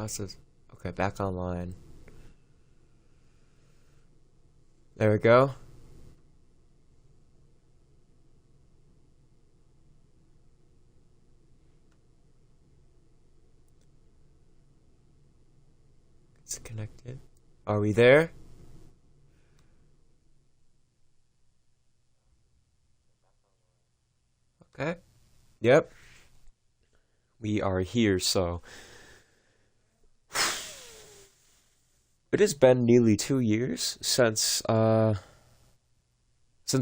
how's this? Okay, back online. There we go. It's connected. Are we there? Okay. Yep. We are here, so it has been nearly 2 years since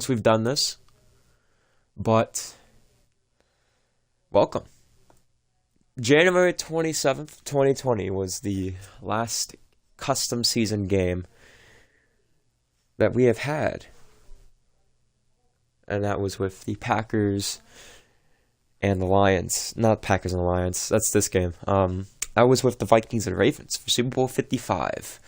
we've done this. But welcome. January 27th, 2020 was the last custom season game that we have had. And that was with the Packers and the Lions. Not Packers and the Lions. That's this game. That was with the Vikings and Ravens for Super Bowl 55.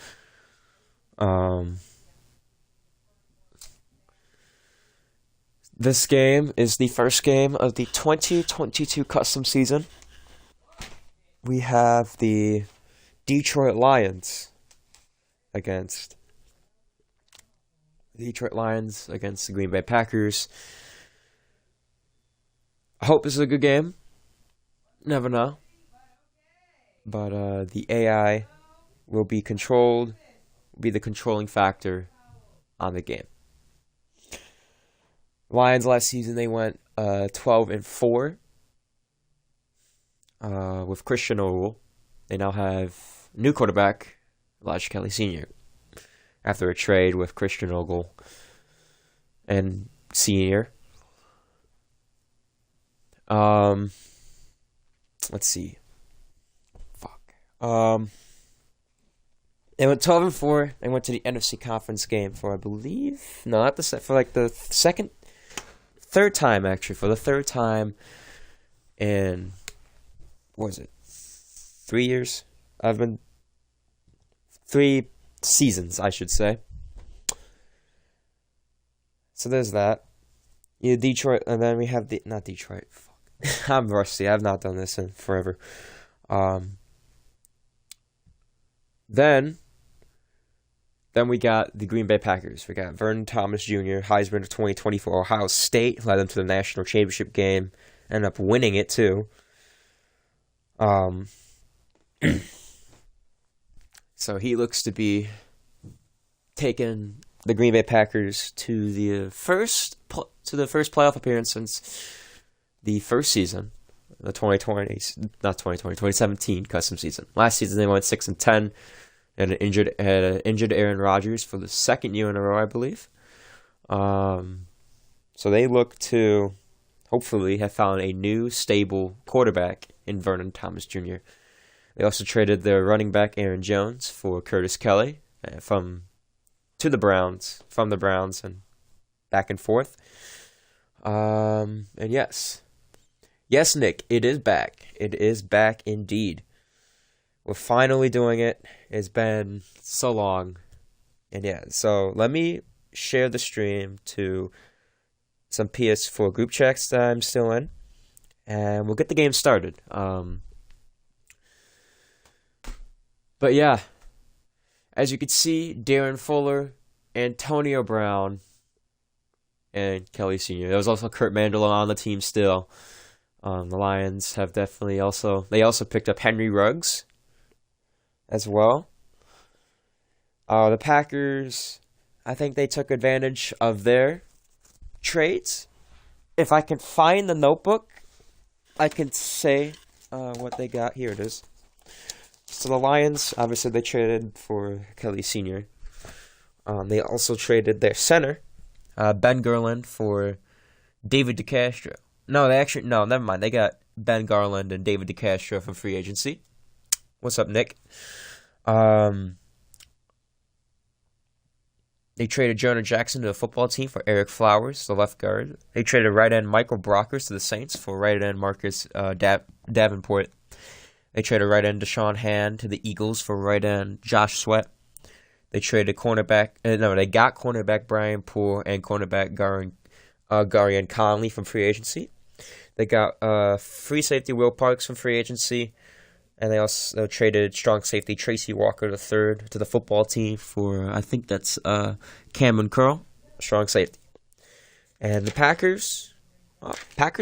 This game is the first game of the 2022 custom season. We have the Detroit Lions against the Green Bay Packers. I hope this is a good game. Never know. But the AI will be the controlling factor on the game. Lions last season, they went 12-4 with Christian Olgle. They now have new quarterback, Kelley Sr. after a trade with Christian Olgle and Sr. Let's see. They went 12-4. They went to the NFC Conference game for, I believe, no, not the for like the third time in, what was it, 3 years? 3 seasons, I should say. So there's that. Detroit, and then we have not Detroit. Fuck. I'm rusty. I've not done this in forever. Then we got the Green Bay Packers. We got Vernon Thomas Jr., Heisman of 2020 for Ohio State, led them to the national championship game, ended up winning it too. So he looks to be taking the Green Bay Packers to the first playoff appearance since the first season, the 2017 custom season. Last season they went 6-10. And an injured Aaron Rodgers for the second year in a row, I believe. So they look to hopefully have found a new stable quarterback in Vernon Thomas Jr. They also traded their running back Aaron Jones for Curtis Kelley from the Browns and back and forth. And yes, Nick, it is back. It is back indeed. We're finally doing it. It's been so long. And yeah, so let me share the stream to some PS4 group chats that I'm still in. And we'll get the game started. But yeah, as you can see, Darren Fuller, Antonio Brown, and Kelley Sr. There was also Kurt Mandela on the team still. The Lions have definitely also picked up Henry Ruggs as well. The Packers, I think they took advantage of their trades. If I can find the notebook, I can say what they got. Here it is. So the Lions, obviously, they traded for Kelley Sr. They also traded their center, Ben Garland, for David DeCastro. No, never mind. They got Ben Garland and David DeCastro from free agency. What's up, Nick? They traded Jonah Jackson to the football team for Eric Flowers, the left guard. They traded right end Michael Brockers to the Saints for right end Marcus Davenport. They traded right end Deshaun Hand to the Eagles for right end Josh Sweat. They traded they got cornerback Brian Poole and cornerback Garion Conley from free agency. They got free safety Will Parks from free agency. And they also traded strong safety Tracy Walker III to the football team for, I think that's Cameron Curl, strong safety. And the Packers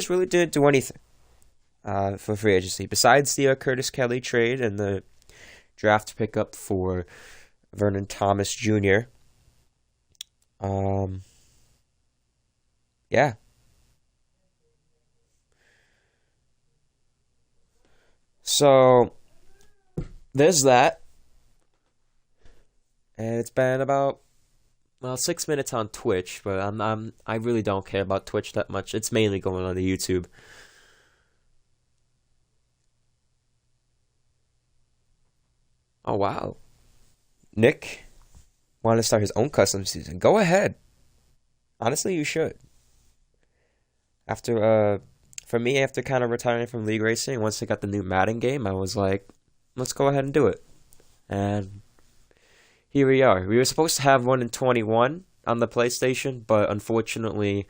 really didn't do anything for free agency. Besides the Curtis Kelley trade and the draft pickup for Vernon Thomas Jr. Yeah. So there's that. And it's been about 6 minutes on Twitch, but I really don't care about Twitch that much. It's mainly going on the YouTube. Oh wow. Nick wanted to start his own custom season. Go ahead. Honestly, you should. For me, after kind of retiring from league racing, once I got the new Madden game, I was like, let's go ahead and do it. And here we are. We were supposed to have one in 21 on the PlayStation, but unfortunately,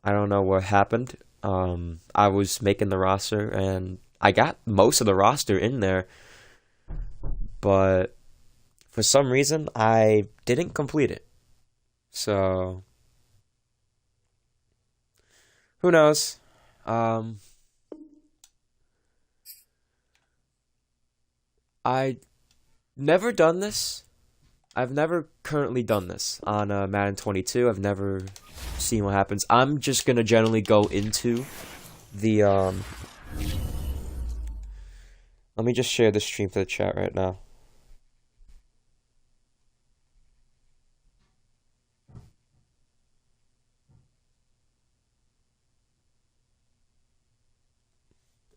I don't know what happened. I was making the roster, and I got most of the roster in there, but for some reason, I didn't complete it. So who knows? I never done this. I've never currently done this on Madden 22. I've never seen what happens. I'm just gonna generally go into the Let me just share the stream to the chat right now.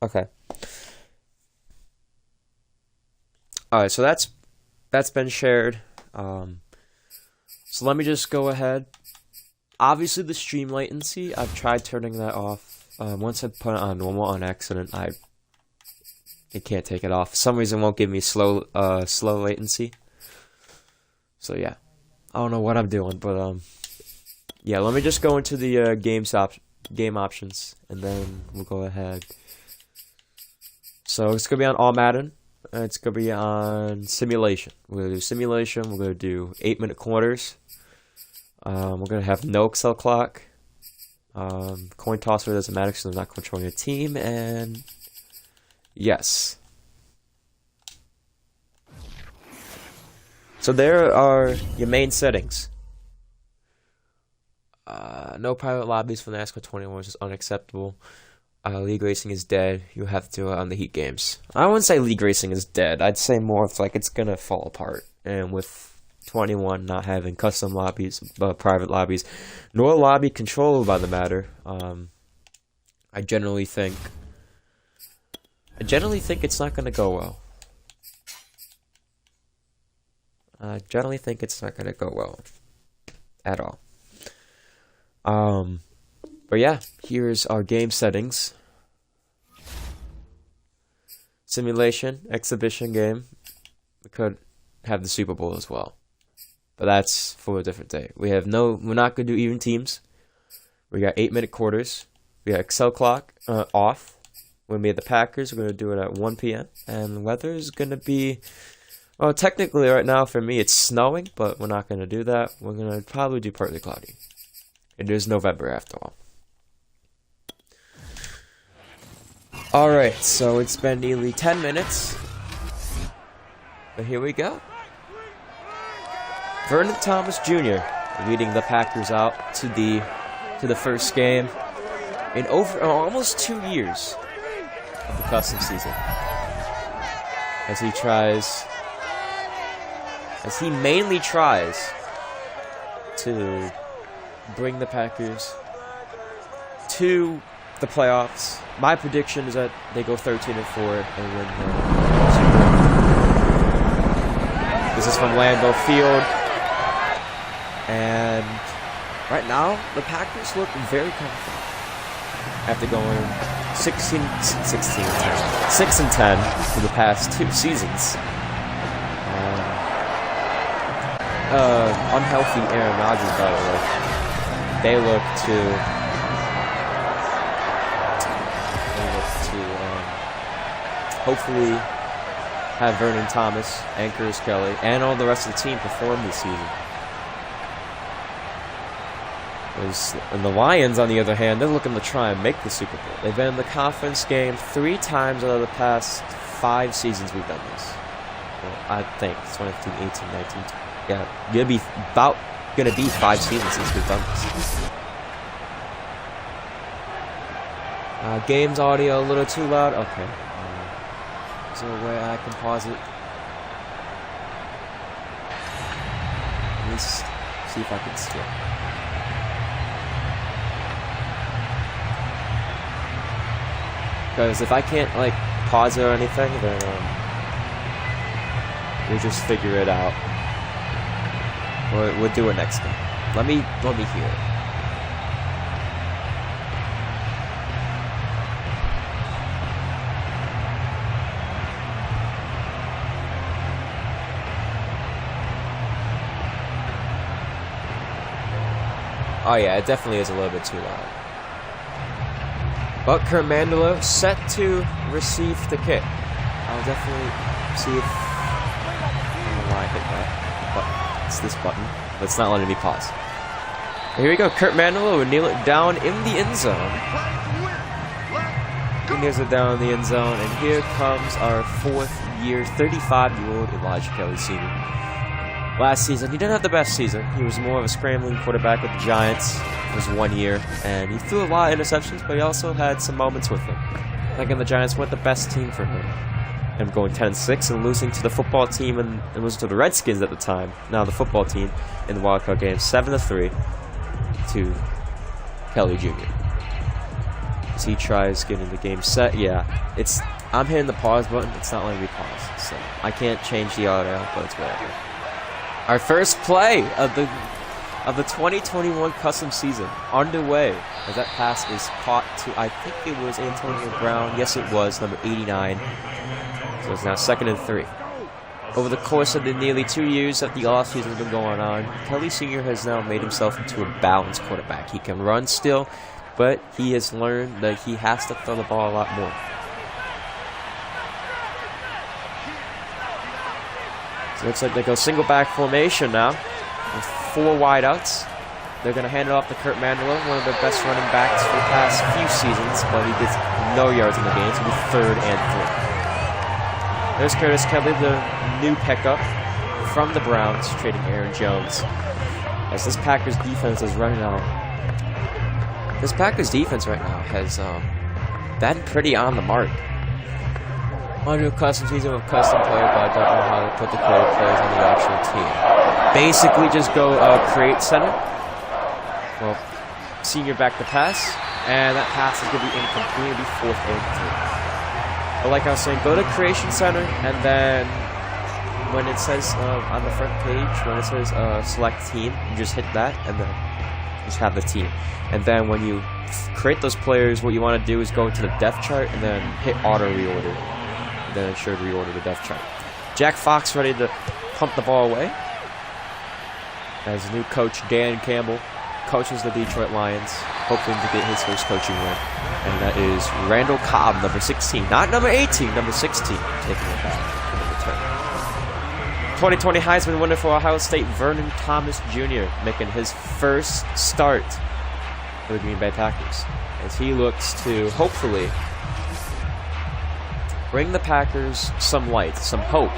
Okay. Alright, so that's been shared. So let me just go ahead. Obviously, the stream latency, I've tried turning that off. Once I put it on normal on accident, it can't take it off. For some reason, it won't give me slow latency. So yeah, I don't know what I'm doing, but yeah. Let me just go into the game options, and then we'll go ahead. So it's gonna be on all Madden. It's gonna be on simulation. We're gonna do simulation. We're gonna do 8-minute quarters. We're gonna have no Excel clock. Coin tosser doesn't matter because I'm not controlling a team. And yes. So there are your main settings. No private lobbies for NASCAR 21, which is unacceptable. League racing is dead. You have to do it on the Heat games. I wouldn't say league racing is dead. I'd say more of like it's gonna fall apart. And with 21 not having custom lobbies, private lobbies, nor lobby control by the matter, I generally think it's not gonna go well. I generally think it's not gonna go well at all. But yeah, here's our game settings. Simulation, exhibition game. We could have the Super Bowl as well. But that's for a different day. We're not gonna do even teams. We got 8-minute quarters. We got Excel clock off. When we have the Packers, we're gonna do it at 1 p.m. And the weather is gonna be, well, technically right now for me it's snowing, but we're not gonna do that. We're gonna probably do partly cloudy. It is November after all. Alright, so it's been nearly 10 minutes. But here we go. Vernon Thomas Jr. leading the Packers out to the first game in over almost 2 years of the custom season. As he mainly tries to bring the Packers to the playoffs. My prediction is that they go 13-4 and win the Super Bowl. This is from Lambeau Field. And right now, the Packers look very confident after going 6-10 for the past 2 seasons. Unhealthy Aaron Rodgers, by the way. They look to hopefully have Vernon Thomas and Curtis Kelley and all the rest of the team perform this season. And the Lions, on the other hand, they're looking to try and make the Super Bowl. They've been in the conference game 3 times out of the past 5 seasons we've done this. Well, I think 17, 18, 19. Yeah, gonna be 5 seasons since we've done this. Games audio a little too loud. Okay. Is there a way I can pause it? Let me see if I can skip. Because if I can't like pause it or anything, then we'll just figure it out. We'll do it next time. Let me hear it. Oh yeah, it definitely is a little bit too loud. But Kurt Mandela set to receive the kick. I'll definitely see if... I don't know why I hit that button. It's this button. That's not letting me pause. Here we go. Kurt Mandela will kneel it down in the end zone. He kneels it down in the end zone. And here comes our 4th year, 35-year-old Elijah Kelley Sr. Last season, he didn't have the best season. He was more of a scrambling quarterback with the Giants. It was 1 year, and he threw a lot of interceptions, but he also had some moments with them. Like, the Giants weren't the best team for him. Him going 10-6 and losing to the football team and losing to the Redskins at the time. Now the football team in the wildcard game, 7-3 to Kelley Jr. As he tries getting the game set. Yeah, I'm hitting the pause button. It's not letting me pause, so I can't change the audio, but it's whatever. Our first play of the 2021 custom season underway, as that pass is caught to, I think it was Antonio Brown. Yes, it was, number 89. So it's now 2nd and 3. Over the course of the nearly 2 years that the offseason has been going on, Kelley Sr. has now made himself into a balanced quarterback. He can run still, but he has learned that he has to throw the ball a lot more. So it looks like they go single back formation now with 4 wideouts. They're going to hand it off to Kurt Mandela, one of the best running backs for the past few seasons, but he gets no yards in the game, so it'll be 3rd and 3. There's Curtis Kelley, the new pickup from the Browns, trading Aaron Jones. As this Packers defense is running out. This Packers defense right now has been pretty on the mark. Want to do a custom season with custom player, but I don't know how to put the credit players on the actual team. Basically, just go create center. Well, Senior back to pass, and that pass is going to be incomplete. It'll be 4th and 3. But like I was saying, go to creation center, and then when it says on the front page, when it says select team, you just hit that, and then just have the team. And then when you create those players, what you want to do is go to the depth chart, and then hit auto reorder. Then it should reorder the depth chart. Jack Fox ready to pump the ball away. As new coach Dan Campbell coaches the Detroit Lions, hoping to get his first coaching win. And that is Randall Cobb, number 16. Not number 18, number 16. Taking it back for the return. 2020 Heisman winner for Ohio State, Vernon Thomas Jr. making his first start for the Green Bay Packers. As he looks to, hopefully, bring the Packers some light, some hope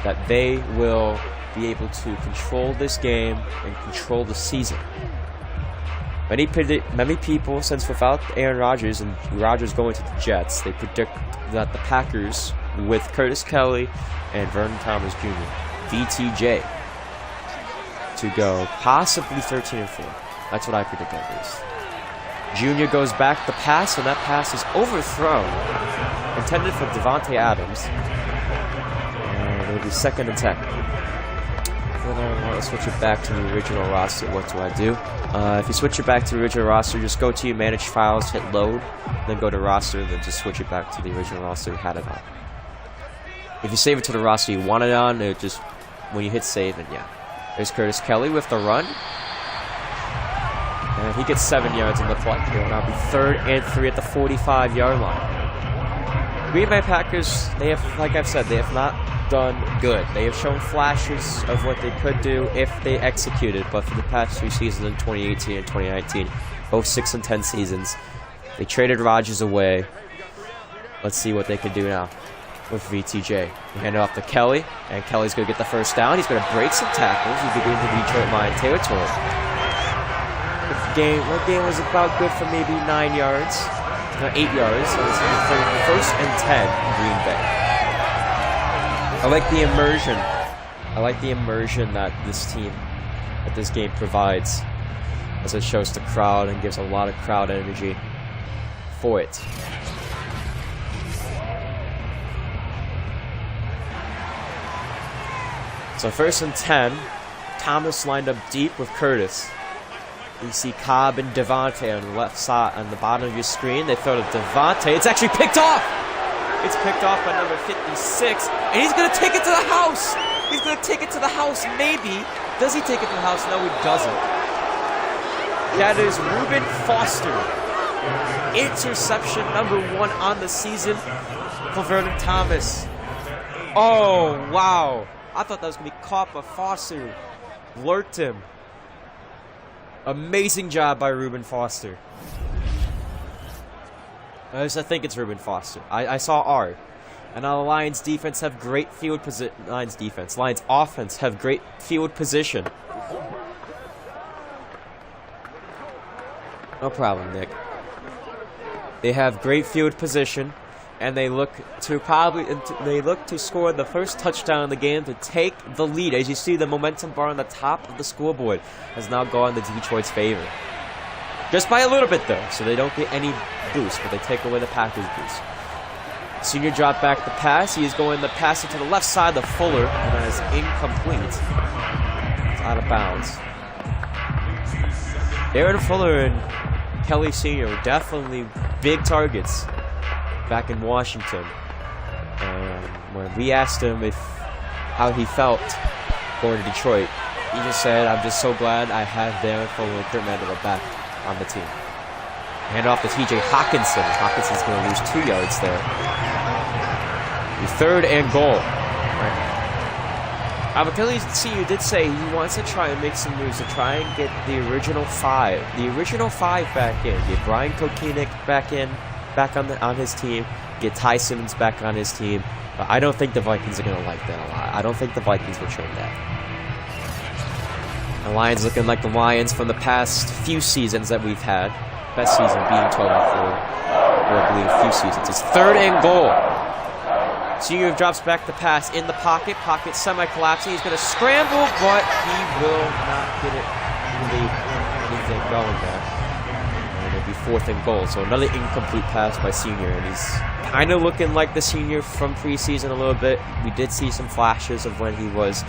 that they will be able to control this game and control the season. Many people, since without Aaron Rodgers and Rodgers going to the Jets, they predict that the Packers, with Curtis Kelley and Vernon Thomas Jr., VTJ, to go possibly 13 and 4. That's what I predict at least. Jr. goes back the pass, and that pass is overthrown. Intended for Devontae Adams. And it'll be 2nd and 10. Then I want to switch it back to the original roster. What do I do? If you switch it back to the original roster, just go to your managed files, hit load, then go to roster, and then just switch it back to the original roster you had it on. If you save it to the roster you want it on, it just, when you hit save, and yeah. There's Curtis Kelley with the run. And he gets 7 yards in the play. It will now be 3rd and 3 at the 45-yard line. Green Bay Packers, they have, like I've said, they have not done good. They have shown flashes of what they could do if they executed, but for the past 2 seasons in 2018 and 2019, both 6-10 seasons, they traded Rodgers away. Let's see what they can do now with VTJ. They hand it off to Kelley, and Kelley's going to get the first down. He's going to break some tackles. He's beginning to Detroit line territory. That game was about good for maybe 9 yards. No, 8 yards. So it's for 1st and 10, Green Bay. I like the immersion. I like the immersion that this game provides, as it shows the crowd and gives a lot of crowd energy for it. So 1st and 10, Thomas lined up deep with Curtis. You see Cobb and Devontae on the left side, on the bottom of your screen. They throw to Devontae. It's actually picked off! It's picked off by number 56, and he's going to take it to the house! He's going to take it to the house, maybe. Does he take it to the house? No, he doesn't. That is Reuben Foster. Interception number 1 on the season for Vernon Thomas. Oh, wow. I thought that was going to be caught by Foster. Lurked him. Amazing job by Reuben Foster. I think it's Reuben Foster. I saw R. And now the Lions defense have great field position. Lions offense have great field position. No problem, Nick. They have great field position, and they look to score the first touchdown of the game to take the lead. As you see, the momentum bar on the top of the scoreboard has now gone to Detroit's favor. Just by a little bit, though, so they don't get any boost, but they take away the Packers' boost. Senior drop back the pass. He is going to pass it to the left side of Fuller, and that is incomplete. It's out of bounds. Darren Fuller and Kelley Sr. were definitely big targets back in Washington. And when we asked him how he felt going to Detroit, he just said, "I'm just so glad I have Darren Fuller and Kurt Mandela back on the team." Hand off to TJ Hawkinson. Hawkinson's going to lose 2 yards there. 3rd and goal. Kelley Sr. did say he wants to try and make some moves to try and get the original 5. The original 5 back in. Get Brian Kokenik back on his team. Get Ty Simmons back on his team. But I don't think the Vikings are going to like that a lot. I don't think the Vikings will trade that. The Lions looking like the Lions from the past few seasons that we've had. Best season being 12-4, or I believe a few seasons. It's 3rd and goal. Senior drops back the pass in the pocket. Pocket semi-collapsing. He's going to scramble, but he will not get it really anything going there. And it'll be 4th and goal. So another incomplete pass by Senior, and he's kind of looking like the Senior from preseason a little bit. We did see some flashes of when he was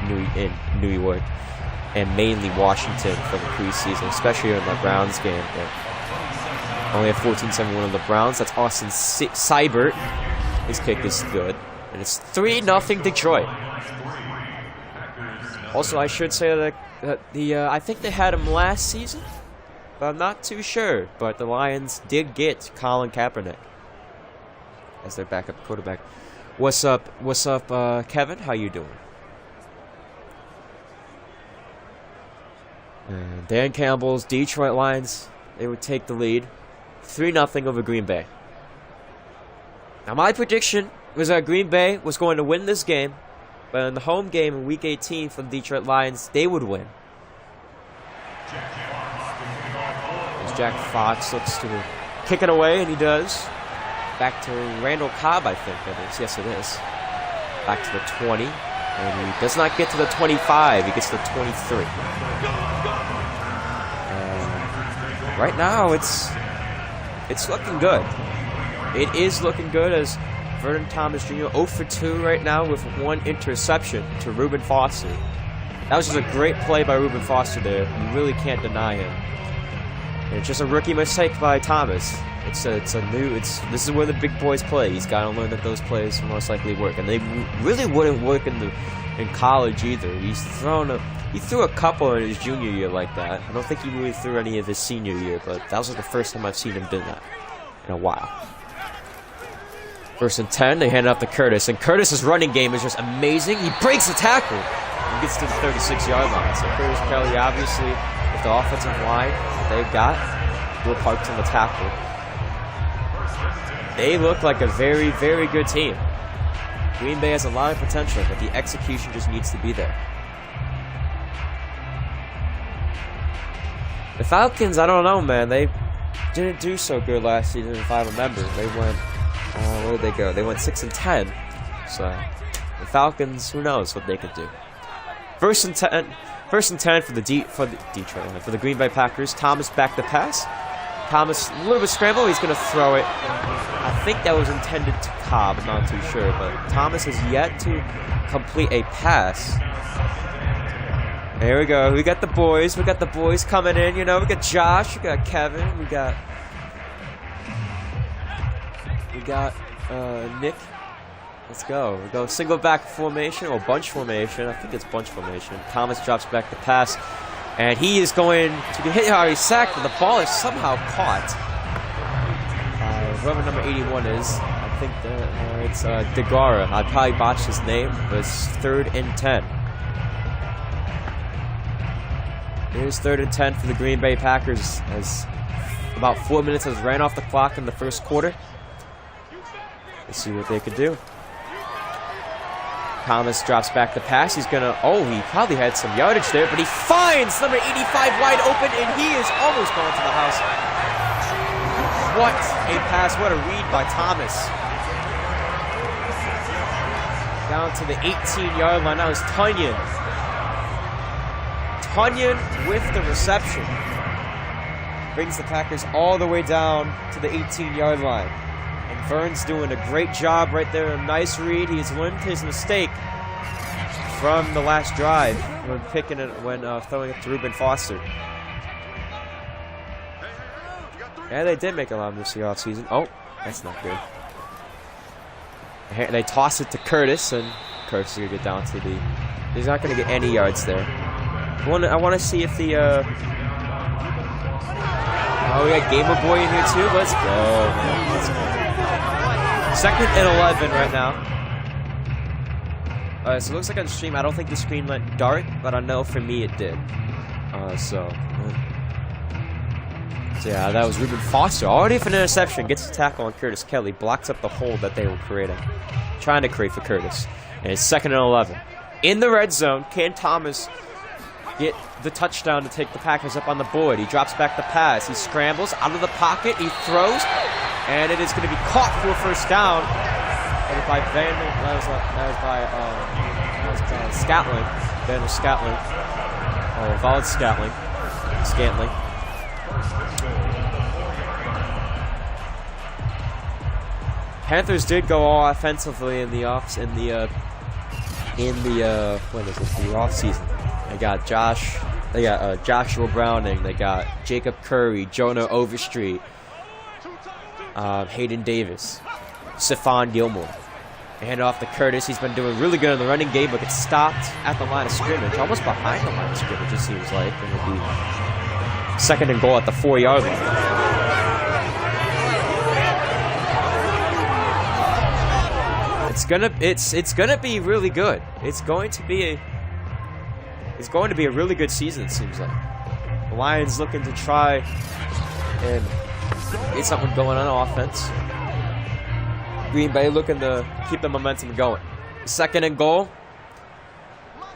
in New York, and mainly Washington for the preseason, especially in the Browns game. Only have 14-7 on the Browns. That's Austin Seibert. His kick is good. And it's 3-0 Detroit. Also, I should say that I think they had him last season, but I'm not too sure. But the Lions did get Colin Kaepernick as their backup quarterback. What's up, Kevin? How you doing? And Dan Campbell's Detroit Lions, they would take the lead. 3-0 over Green Bay. Now, my prediction was that Green Bay was going to win this game, but in the home game in Week 18 for the Detroit Lions, they would win. As Jack Fox looks to kick it away, and he does. Back to Randall Cobb, I think that is. Yes, it is. Back to the 20, and he does not get to the 25. He gets to the 23. And right now, it's looking good. It is looking good as Vernon Thomas Jr. 0 for 2 right now with 1 interception to Reuben Foster. That was just a great play by Reuben Foster there. You really can't deny him. And it's just a rookie mistake by Thomas. This is where the big boys play. He's got to learn that those plays will most likely work, and they really wouldn't work in college either. He threw a couple in his junior year like that. I don't think he really threw any of his senior year, but that was the first time I've seen him do that in a while. First and 10, they hand it off to Curtis, and Curtis's running game is just amazing. He breaks the tackle and gets to the 36-yard line. So Curtis Kelley, obviously, with the offensive line they've got, Will Parks on the tackle. They look like a very, very good team. Green Bay has a lot of potential, but the execution just needs to be there. The Falcons, I don't know, man. They didn't do so good last season, if I remember. They went, where did they go? They went 6-10. So the Falcons, who knows what they could do. First and 10 for the Detroit, for the Green Bay Packers. Thomas back the pass. Thomas, a little bit scramble. He's going to throw it. I think that was intended to Cobb. I'm not too sure, but Thomas has yet to complete a pass. There we go. We got the boys. We got the boys coming in. You know, we got Josh. We got Kevin. We got Nick. Let's go. We go single back formation or bunch formation. I think it's bunch formation. Thomas drops back the pass, and he is going to be hit. He's sacked, but the ball is somehow caught. Whoever number 81 is, I think it's Degara. I probably botched his name, but it's 3rd and 10. Here's 3rd and 10 for the Green Bay Packers, as about 4 minutes has ran off the clock in the first quarter. Let's see what they could do. Thomas drops back the pass. He's gonna, he probably had some yardage there, but he finds number 85 wide open, and he is almost going to the house. What a pass, what a read by Thomas. Down to the 18-yard line. That was Tunyon. Tunyon with the reception. Brings the Packers all the way down to the 18-yard line. And Vern's doing a great job right there. A nice read. He's learned his mistake from the last drive when throwing it to Reuben Foster. Yeah, they did make a lot of moves the offseason. Oh, that's not good. And they toss it to Curtis, and Curtis is going to get down to the... He's not going to get any yards there. I want to see if the... Oh, we got Gamer Boy in here too. Let's go, man. Let's go. 2nd and 11 right now. So it looks like on the stream, I don't think the screen went dark, but I know for me it did. So yeah, that was Reuben Foster. Already for an interception. Gets the tackle on Curtis Kelley. Blocks up the hole that they were creating. Trying to create for Curtis. And it's 2nd and 11. In the red zone, can Thomas get the touchdown to take the Packers up on the board? He drops back the pass. He scrambles out of the pocket. He throws. And it is going to be caught for a first down. And by That was by Scantling. Vandal Scantling. Or Valid Scantling. Panthers did go all offensively in the off season. They got Joshua Browning. They got Jacob Curry, Jonah Overstreet, Hayden Davis, Stephon Gilmore. They hand it off to Curtis. He's been doing really good in the running game, but gets stopped at the line of scrimmage, almost behind the line of scrimmage, it seems like. And it'll be 2nd and goal at the 4-yard line. It's gonna be really good. It's going to be a really good season, it seems like. The Lions looking to try and get something going on offense. Green Bay looking to keep the momentum going. 2nd and goal.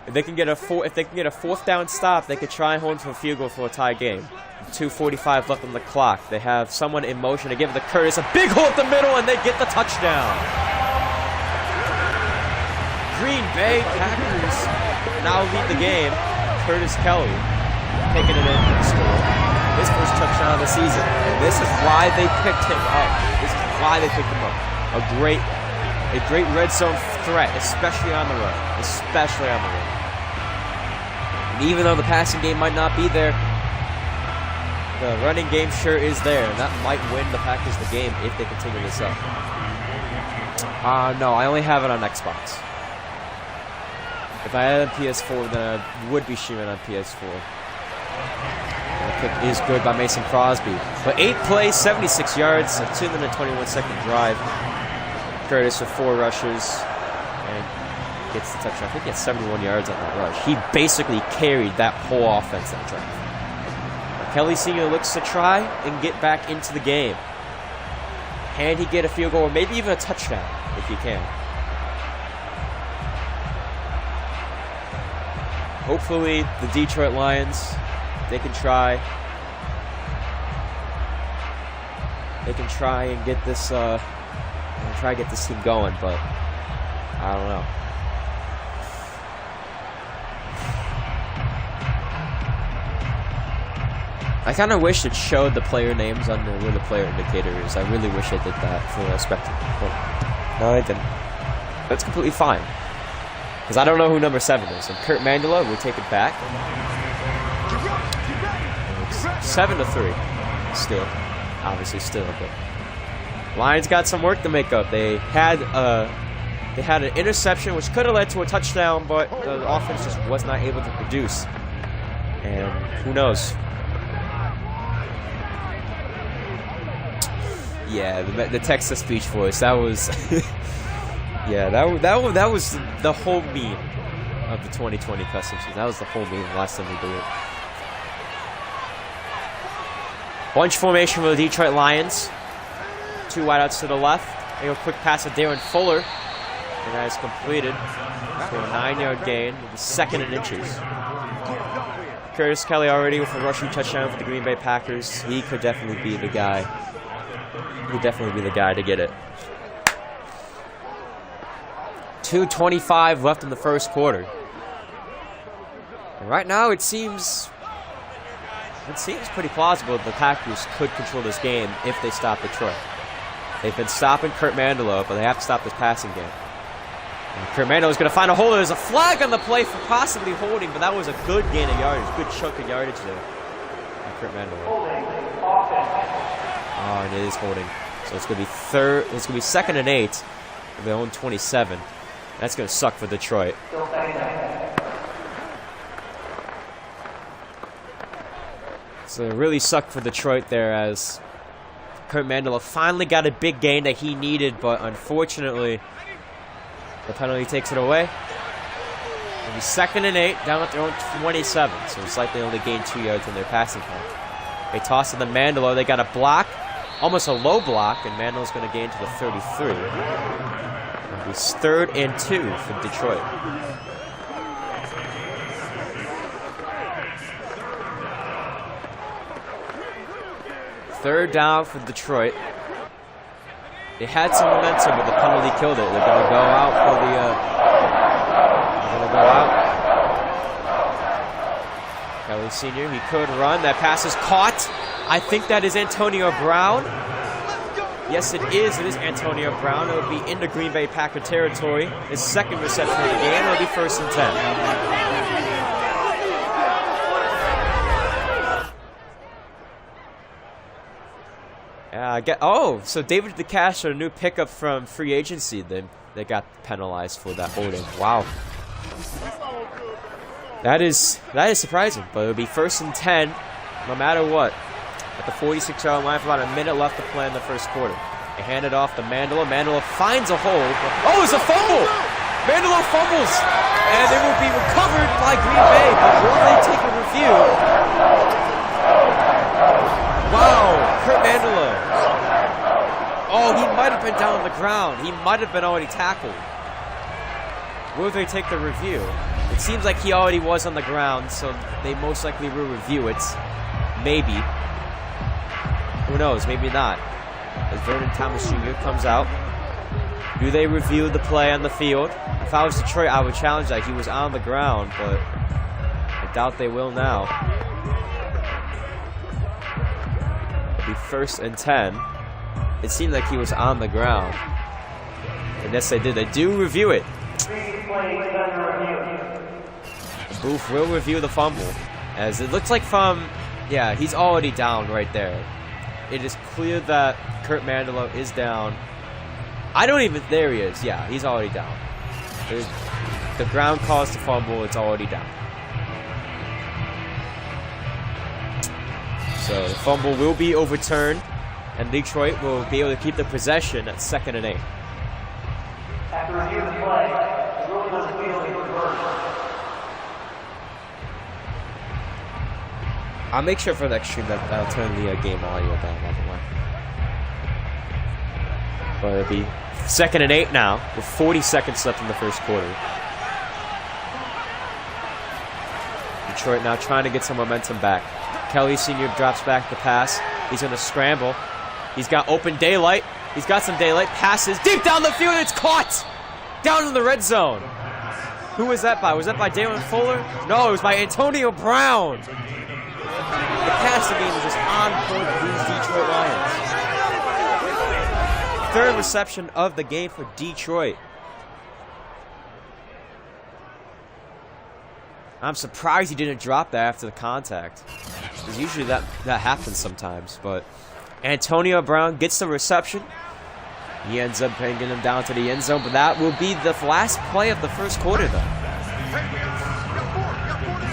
If they can get a 4th down stop, they could try and hold for a field goal for a tie game. 2:45 left on the clock. They have someone in motion to give it to Curtis. A big hole at the middle, and they get the touchdown. Green Bay Packers now lead the game. Curtis Kelley taking it in for the score. His first touchdown of the season. And this is why they picked him up. A great red zone threat, especially on the run. And even though the passing game might not be there, the running game sure is there, and that might win the Packers the game if they continue this up. No, I only have it on Xbox. If I had it on PS4, then I would be streaming on PS4. And the kick is good by Mason Crosby. But 8 plays, 76 yards, a 2-minute 21-second drive. Curtis with 4 rushes and gets the touchdown. I think he had 71 yards on that rush. He basically carried that whole offense that drive. Kelley Sr. looks to try and get back into the game. Can he get a field goal or maybe even a touchdown if he can? Hopefully the Detroit Lions, they can try and get this team going, but I don't know. I kind of wish it showed the player names under where the player indicator is. I really wish it did that for a spectacle. But no, it didn't. That's completely fine. Because I don't know who number 7 is. And Kurt Mandela will take it back. It's 7-3. Still. Obviously still. But Lions got some work to make up. They had an interception which could have led to a touchdown, but the offense just was not able to produce. And who knows? Yeah, the text-to-speech voice. That was, yeah, that was the whole meme of the 2020 custom season. That was the whole meme last time we did it. Bunch formation for the Detroit Lions. 2 wideouts to the left. They go quick pass to Darren Fuller, and that is completed for a 9-yard gain. With the 2nd in inches. Curtis Kelley already with a rushing touchdown for the Green Bay Packers. He could definitely be the guy. He would definitely be the guy to get it. 2:25 left in the first quarter. And right now it seems pretty plausible that the Packers could control this game if they stop Detroit. They've been stopping Kurt Mandela, but they have to stop this passing game. And Kurt Mandela is going to find a hole. There's a flag on the play for possibly holding, but that was a good gain of yardage, good chunk of yardage there. And Kurt Mandela. Oh, and it is holding. So it's going to be 2nd and 8 of their own 27. That's going to suck for Detroit. So it really sucked for Detroit there as Kurt Mandela finally got a big gain that he needed, but unfortunately the penalty takes it away. It'll be 2nd and 8 down at their own 27. So it's like they only gained 2 yards in their passing play. They toss it to Mandela. They got a block. Almost a low block, and Mandela's going to gain to the 33. It'll be 3rd and 2 for Detroit. Third down for Detroit. They had some momentum, but the penalty killed it. They're going to go out for the. They're going to go out. Kelley Sr. He could run. That pass is caught. I think that is Antonio Brown. Yes, it is. It is Antonio Brown. It will be into Green Bay Packer territory. His 2nd reception of the game. It will be 1st and 10. So David DeCastro, a new pickup from free agency. They got penalized for that holding. Wow. That is surprising, but it'll be 1st and 10, no matter what. At the 46-yard line, for about a minute left to play in the first quarter. They hand it off to Mandela. Mandela finds a hole. Oh, it's a fumble! Mandela fumbles, and it will be recovered by Green Bay. But will they take a review? Wow, Kurt Mandela. Oh, he might have been down on the ground. He might have been already tackled. Will they take the review? It seems like he already was on the ground, so they most likely will review it. Maybe. Who knows? Maybe not. As Vernon Thomas Jr. comes out. Do they review the play on the field? If I was Detroit, I would challenge that. He was on the ground, but I doubt they will now. It'll be 1st and 10. It seemed like he was on the ground. And yes, they did. They do review it. Booth will review the fumble. As it looks like from... Yeah, he's already down right there. It is clear that Kurt Mandela is down. I don't even... There he is. Yeah, he's already down. The ground caused the fumble. It's already down. So the fumble will be overturned. And Detroit will be able to keep the possession at 2nd and 8. After review of the play, the ruling on the field is reversed. I'll make sure for the next stream that I'll turn the game audio down, by the way. But it'll be 2nd and 8 now, with 40 seconds left in the first quarter. Detroit now trying to get some momentum back. Kelley Sr. drops back the pass. He's going to scramble. He's got open daylight. He's got some daylight. Passes deep down the field. It's caught! Down in the red zone. Who was that by? Was that by Darren Fuller? No, it was by Antonio Brown. The passing game is just on point for these Detroit Lions. 3rd reception of the game for Detroit. I'm surprised he didn't drop that after the contact. Because usually that happens sometimes. But Antonio Brown gets the reception. He ends up bringing him down to the end zone. But that will be the last play of the first quarter, though.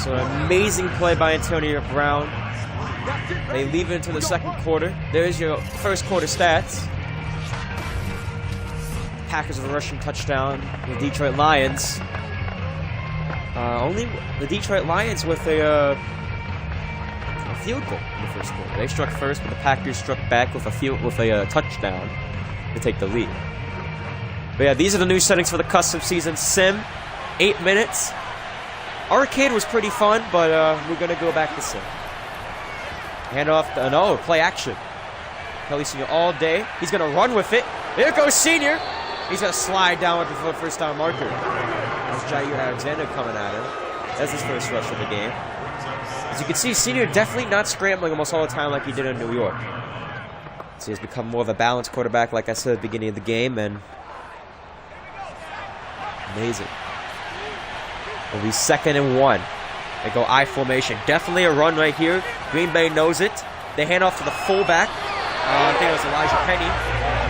So an amazing play by Antonio Brown. They leave it into the second quarter. There's your first quarter stats. Packers with a rushing touchdown. The Detroit Lions. Only the Detroit Lions with a field goal in the first quarter. They struck first, but the Packers struck back with a touchdown to take the lead. But yeah, these are the new settings for the custom season. Sim, 8 minutes. Arcade was pretty fun, but we're gonna go back to Sim. Hand off, play action. Kelley Sr. all day. He's gonna run with it. There goes Senior. He's gonna slide down with the first down marker. That's Jair Alexander coming at him. That's his first rush of the game. As you can see, Senior definitely not scrambling almost all the time like he did in New York. So he's become more of a balanced quarterback, like I said at the beginning of the game, and amazing. It'll be 2nd and 1. They go I formation. Definitely a run right here. Green Bay knows it. They hand off to the fullback. I think it was Elijah Penny.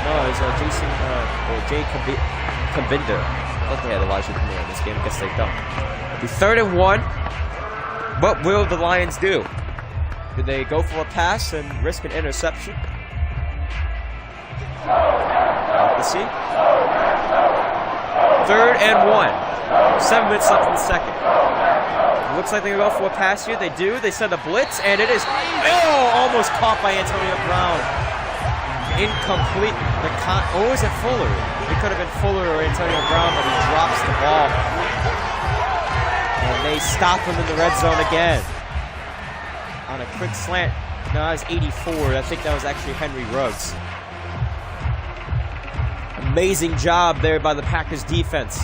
No, it was Jay Cabinder. I thought they had Elijah Penny in this game. I guess they don't. It'll be 3rd and 1. What will the Lions do? Do they go for a pass and risk an interception? Let's see. 3rd and 1. 7 minutes left in the second. Looks like they go for a pass here. They do. They send a blitz, and it is almost caught by Antonio Brown. Incomplete. Is it Fuller? It could have been Fuller or Antonio Brown, but he drops the ball. And they stop him in the red zone again. On a quick slant. No, that was 84. I think that was actually Henry Ruggs. Amazing job there by the Packers defense.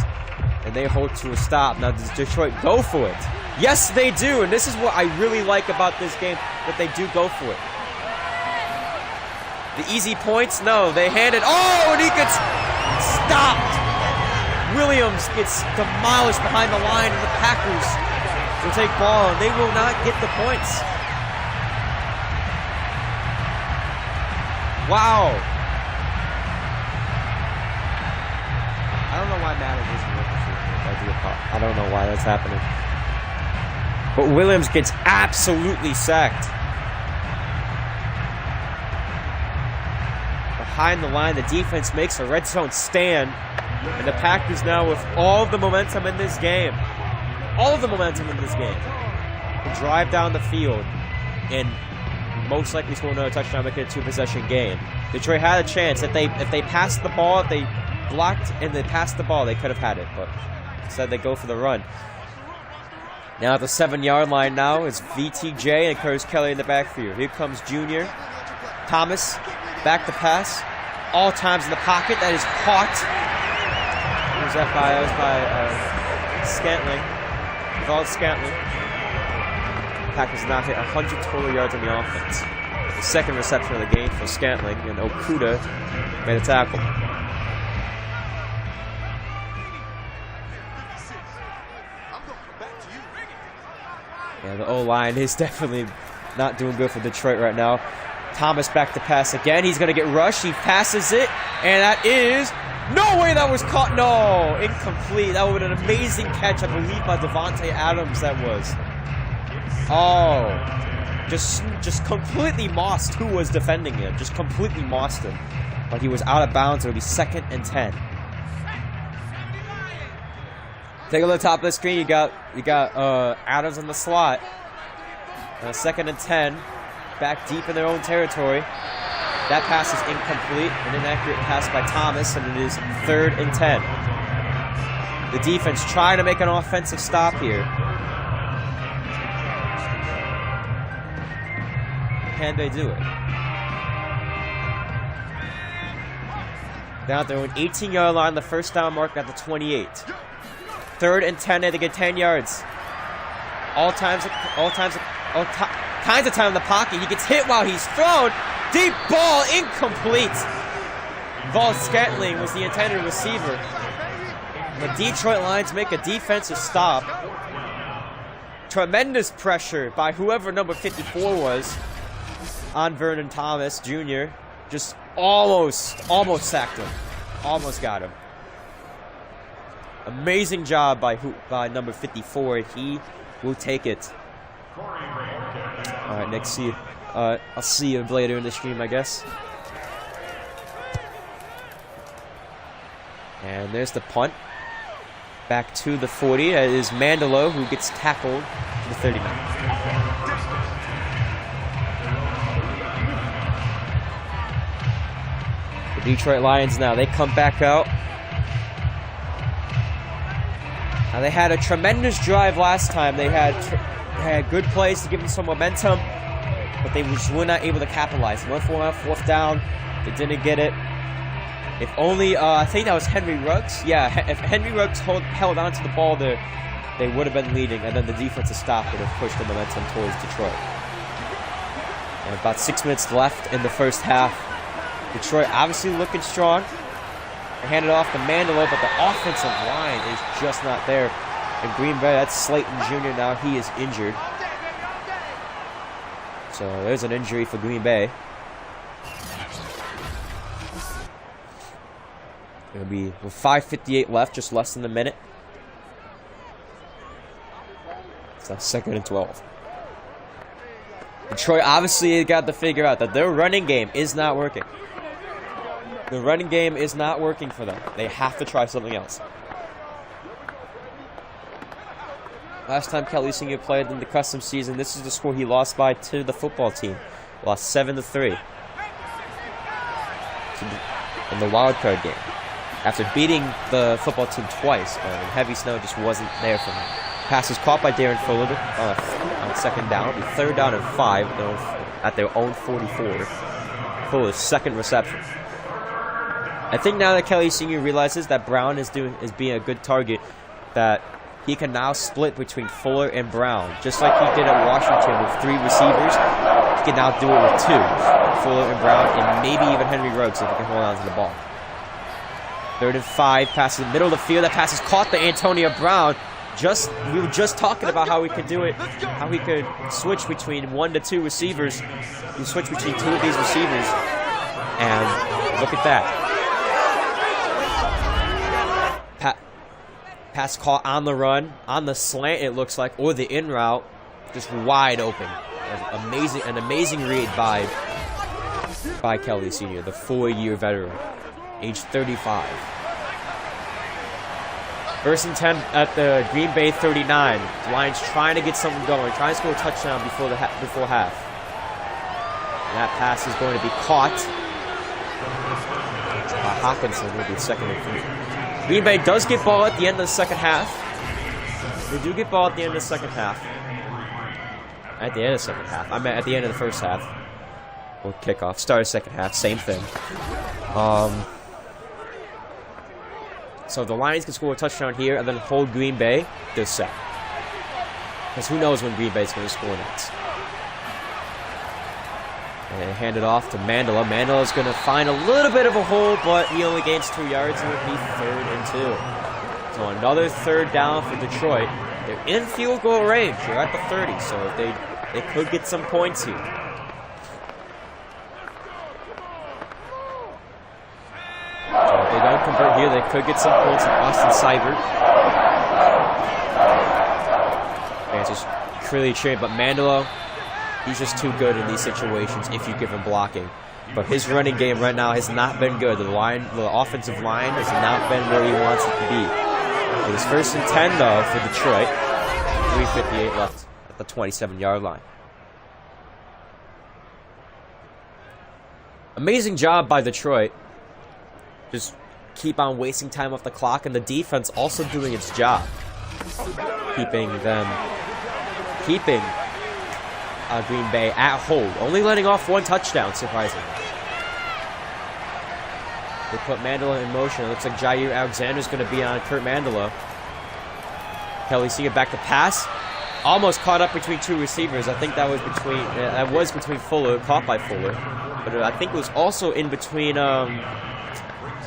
And they hold to a stop. Now, does Detroit go for it? Yes, they do. And this is what I really like about this game, that they do go for it. The easy points? No, they hand it. And he gets stopped. Williams gets demolished behind the line, and the Packers will take ball, and they will not get the points. Wow. I don't know why Madden isn't working for me. I don't know why that's happening. But Williams gets absolutely sacked. Behind the line, the defense makes a red zone stand. And the Packers now with all of the momentum in this game. All of the momentum in this game. Can drive down the field and most likely score another touchdown, make it a 2-possession game. Detroit had a chance. If they passed the ball, if they blocked and they passed the ball, they could have had it. But instead they go for the run. Now at the 7-yard line now is VTJ and Curtis Kelley in the backfield. Here comes Jr. Thomas, back to pass. All times in the pocket. That is caught. Who was that by? That was by Scantling. Vaughn Scantling. Packers now hit 100 total yards on the offense. The second reception of the game for Scantling, and Okuda made a tackle. Yeah, the O-line is definitely not doing good for Detroit right now. Thomas back to pass again. He's going to get rushed. He passes it, and that is... No way that was caught. No, incomplete. That would have been an amazing catch, I believe, by Devontae Adams, that was. Oh, just completely mossed who was defending him. Just completely mossed him. But he was out of bounds. It would be 2nd and 10. Take a look at the top of the screen. You got Adams in the slot. 2nd and 10. Back deep in their own territory. That pass is incomplete. An inaccurate pass by Thomas, and it is 3rd and 10. The defense trying to make an offensive stop here. Can they do it? Down at their own 18-yard line, the first down mark at the 28. 3rd and 10, they get 10 yards. All kinds of time in the pocket. He gets hit while he's thrown. Deep ball, incomplete. Scantling was the intended receiver. The Detroit Lions make a defensive stop. Tremendous pressure by whoever number 54 was on Vernon Thomas Jr. Just almost sacked him. Almost got him. Amazing job by number 54. He will take it. All right, Nick, see you. I'll see you later in the stream, I guess. And there's the punt. Back to the 40. It is Mandelo who gets tackled to the 39. The Detroit Lions now, they come back out. Now, they had a tremendous drive last time. They had good plays to give them some momentum, but they just were not able to capitalize. Went for 4th down. They didn't get it. If only, I think that was Henry Ruggs. Yeah, if Henry Ruggs held on to the ball there, they would have been leading, and then the defensive stop would have pushed the momentum towards Detroit. And about 6 minutes left in the first half. Detroit obviously looking strong. They hand it off to Mandela, but the offensive line is just not there. And Green Bay, that's Slayton Jr. now. He is injured. So there's an injury for Green Bay. It'll be with 5:58 left, just less than a minute. So 2nd and 12. Detroit obviously got to figure out that their running game is not working. The running game is not working for them. They have to try something else. Last time Kelley Sr. played in the custom season, this is the score he lost by to the football team. Lost 7-3 in the wild card game. After beating the football team twice, and heavy snow just wasn't there for him. Pass is caught by Darren Fuller on 2nd down. It'll be 3rd down and 5 at their own 44. Fuller's 2nd reception. I think now that Kelley Sr. realizes that Brown is being a good target, that he can now split between Fuller and Brown. Just like he did at Washington with 3 receivers, he can now do it with 2. Fuller and Brown, and maybe even Henry Ruggs if he can hold on to the ball. 3rd and 5, pass in the middle of the field. That pass is caught by Antonio Brown. We were just talking about how we could do it, how we could switch between 1 to 2 receivers. You switch between 2 of these receivers, and look at that. Pass caught on the run, on the slant it looks like, or the in route, just wide open. An amazing read by Kelley Sr., the 4-year veteran, age 35. 1st and 10 at the Green Bay 39. The Lions trying to get something going, trying to score a touchdown before half. And that pass is going to be caught by Hawkinson. Will be 2nd and 3. Green Bay does get ball at the end of the second half. They do get ball at the end of the second half. At the end of the second half. I meant at the end of the first half. Or kickoff. Start of second half. Same thing. So if the Lions can score a touchdown here and then hold Green Bay, they're set. Because who knows when Green Bay's going to score next. And hand it off to Mandela. Mandela's going to find a little bit of a hole, but he only gains 2 yards, and it'll be 3rd and 2. So another 3rd down for Detroit. They're in field goal range. They're at the 30, so if they could get some points here. So if they don't convert here, they could get some points from Austin Seibert. And it's just really cheering, but Mandela, he's just too good in these situations if you give him blocking. But his running game right now has not been good. The offensive line has not been where he wants it to be. It was 1st and 10, though, for Detroit. 3:58 left at the 27-yard line. Amazing job by Detroit. Just keep on wasting time off the clock, and the defense also doing its job. Keeping Green Bay at hold. Only letting off 1 touchdown, surprisingly. They put Mandela in motion. It looks like Jair Alexander's going to be on Kurt Mandela. Kelley Sr. back to pass. Almost caught up between 2 receivers. I think that was between Fuller, caught by Fuller. But I think it was also in between, I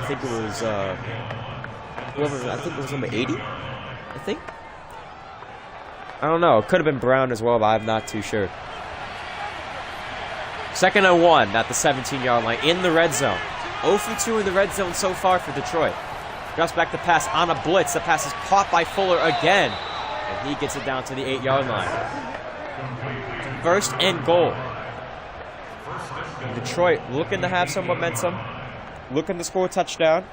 think it was number 80, I think. I don't know. It could have been Brown as well, but I'm not too sure. 2nd and 1 at the 17-yard line in the red zone. 0 for 2 in the red zone so far for Detroit. Drops back the pass on a blitz. The pass is caught by Fuller again. And he gets it down to the 8-yard line. 1st and goal. Detroit looking to have some momentum. Looking to score a touchdown.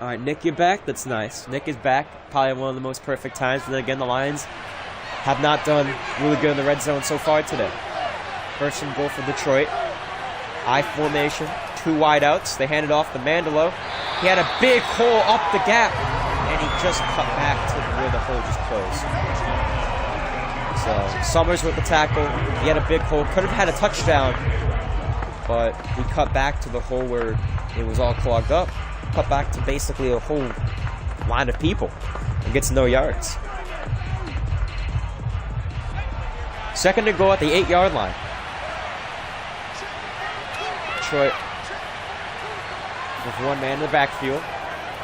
All right, Nick, you're back. That's nice. Nick is back. Probably one of the most perfect times. But then again, the Lions have not done really good in the red zone so far today. 1st and goal for Detroit. I formation. 2 wideouts. They hand it off to Mandela. He had a big hole up the gap. And he just cut back to where the hole just closed. So, Summers with the tackle. He had a big hole. Could have had a touchdown. But he cut back to the hole where it was all clogged up. Cut back to basically a whole line of people. And gets no yards. 2nd and goal at the 8-yard line. Detroit with 1 man in the backfield.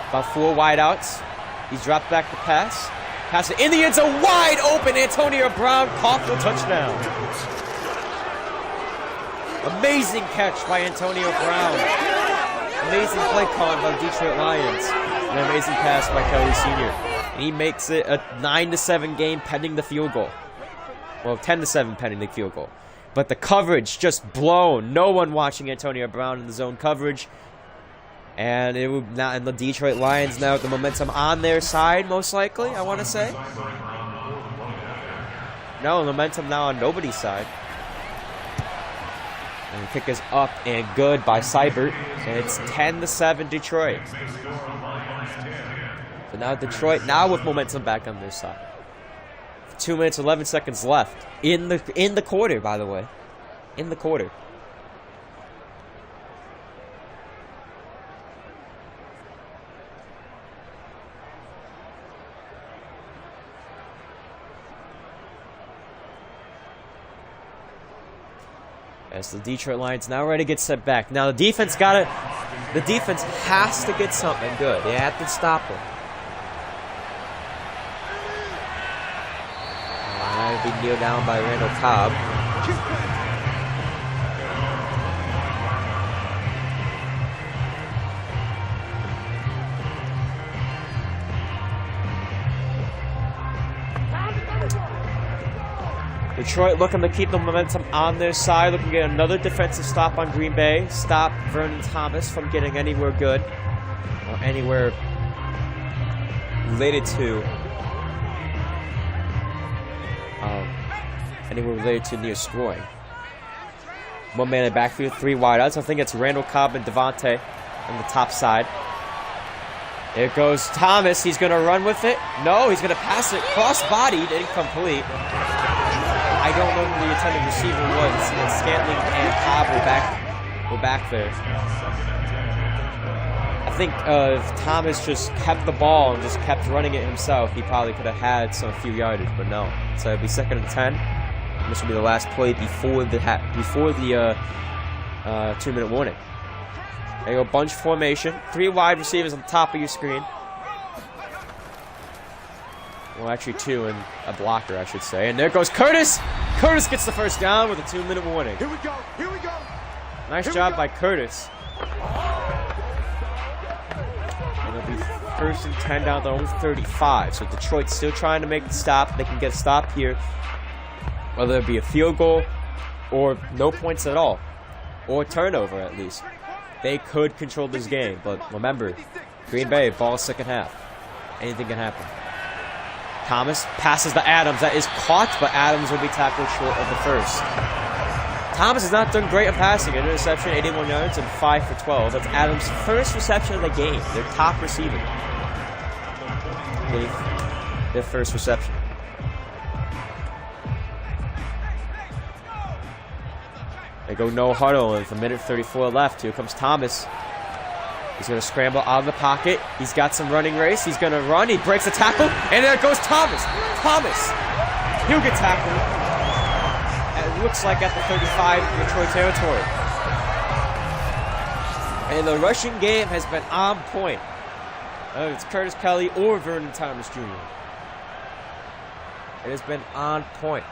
About 4 wideouts. He's dropped back the pass. Pass it in the end zone, wide open. Antonio Brown caught for a touchdown. Amazing catch by Antonio Brown. Amazing play calling by the Detroit Lions. An amazing pass by Kelley Sr. And he makes it a 9-7 game pending the field goal. Well, 10-7 pending the field goal. But the coverage just blown. No one watching Antonio Brown in the zone coverage. And the Detroit Lions now with the momentum on their side, most likely, I want to say. No, momentum now on nobody's side. And the kick is up and good by Seibert. And it's 10-7 Detroit. So now Detroit, now with momentum back on their side. 2 minutes, 11 seconds left. In the quarter, by the way. In the quarter. As the Detroit Lions now ready to get set back. Now the defense has to get something good. They have to stop them. That'll be kneeled down by Randall Cobb. Detroit looking to keep the momentum on their side, looking to get another defensive stop on Green Bay. Stop Vernon Thomas from getting anywhere good or anywhere related to near scoring. 1 man in the backfield, 3 wideouts. I think it's Randall Cobb and Devontae on the top side. There goes Thomas. He's going to run with it. No, he's going to pass it. Cross-bodied, incomplete. I don't know who the intended receiver was. And Scantling and Cobb were back there. I think if Thomas just kept the ball and just kept running it himself, he probably could have had some few yardage, but no. So it'll be 2nd and 10. This will be the last play before the 2-minute warning. There you go, bunch formation. 3 wide receivers on the top of your screen. Well, actually 2 and a blocker, I should say. And there goes Curtis. Curtis gets the first down with a 2-minute warning. Here we go. Here we go. Nice job by Curtis. And it'll be 1st and 10 down to almost 35. So Detroit's still trying to make the stop. They can get a stop here. Whether it be a field goal or no points at all. Or turnover, at least. They could control this game. But remember, Green Bay, ball 2nd half. anything can happen. Thomas passes to Adams. That is caught, but Adams will be tackled short of the first. Thomas has not done great in passing. An interception, 81 yards, and 5 for 12. That's Adams' first reception of the game. Their top receiver. Their first reception. They go no huddle with a minute 34 left. Here comes Thomas. He's going to scramble out of the pocket. He's got some running race. He's going to run. He breaks a tackle. And there goes Thomas. Thomas. He'll get tackled. And it looks like at the 35 Detroit territory. And the rushing game has been on point. It's Curtis Kelley or Vernon Thomas Jr. It has been on point.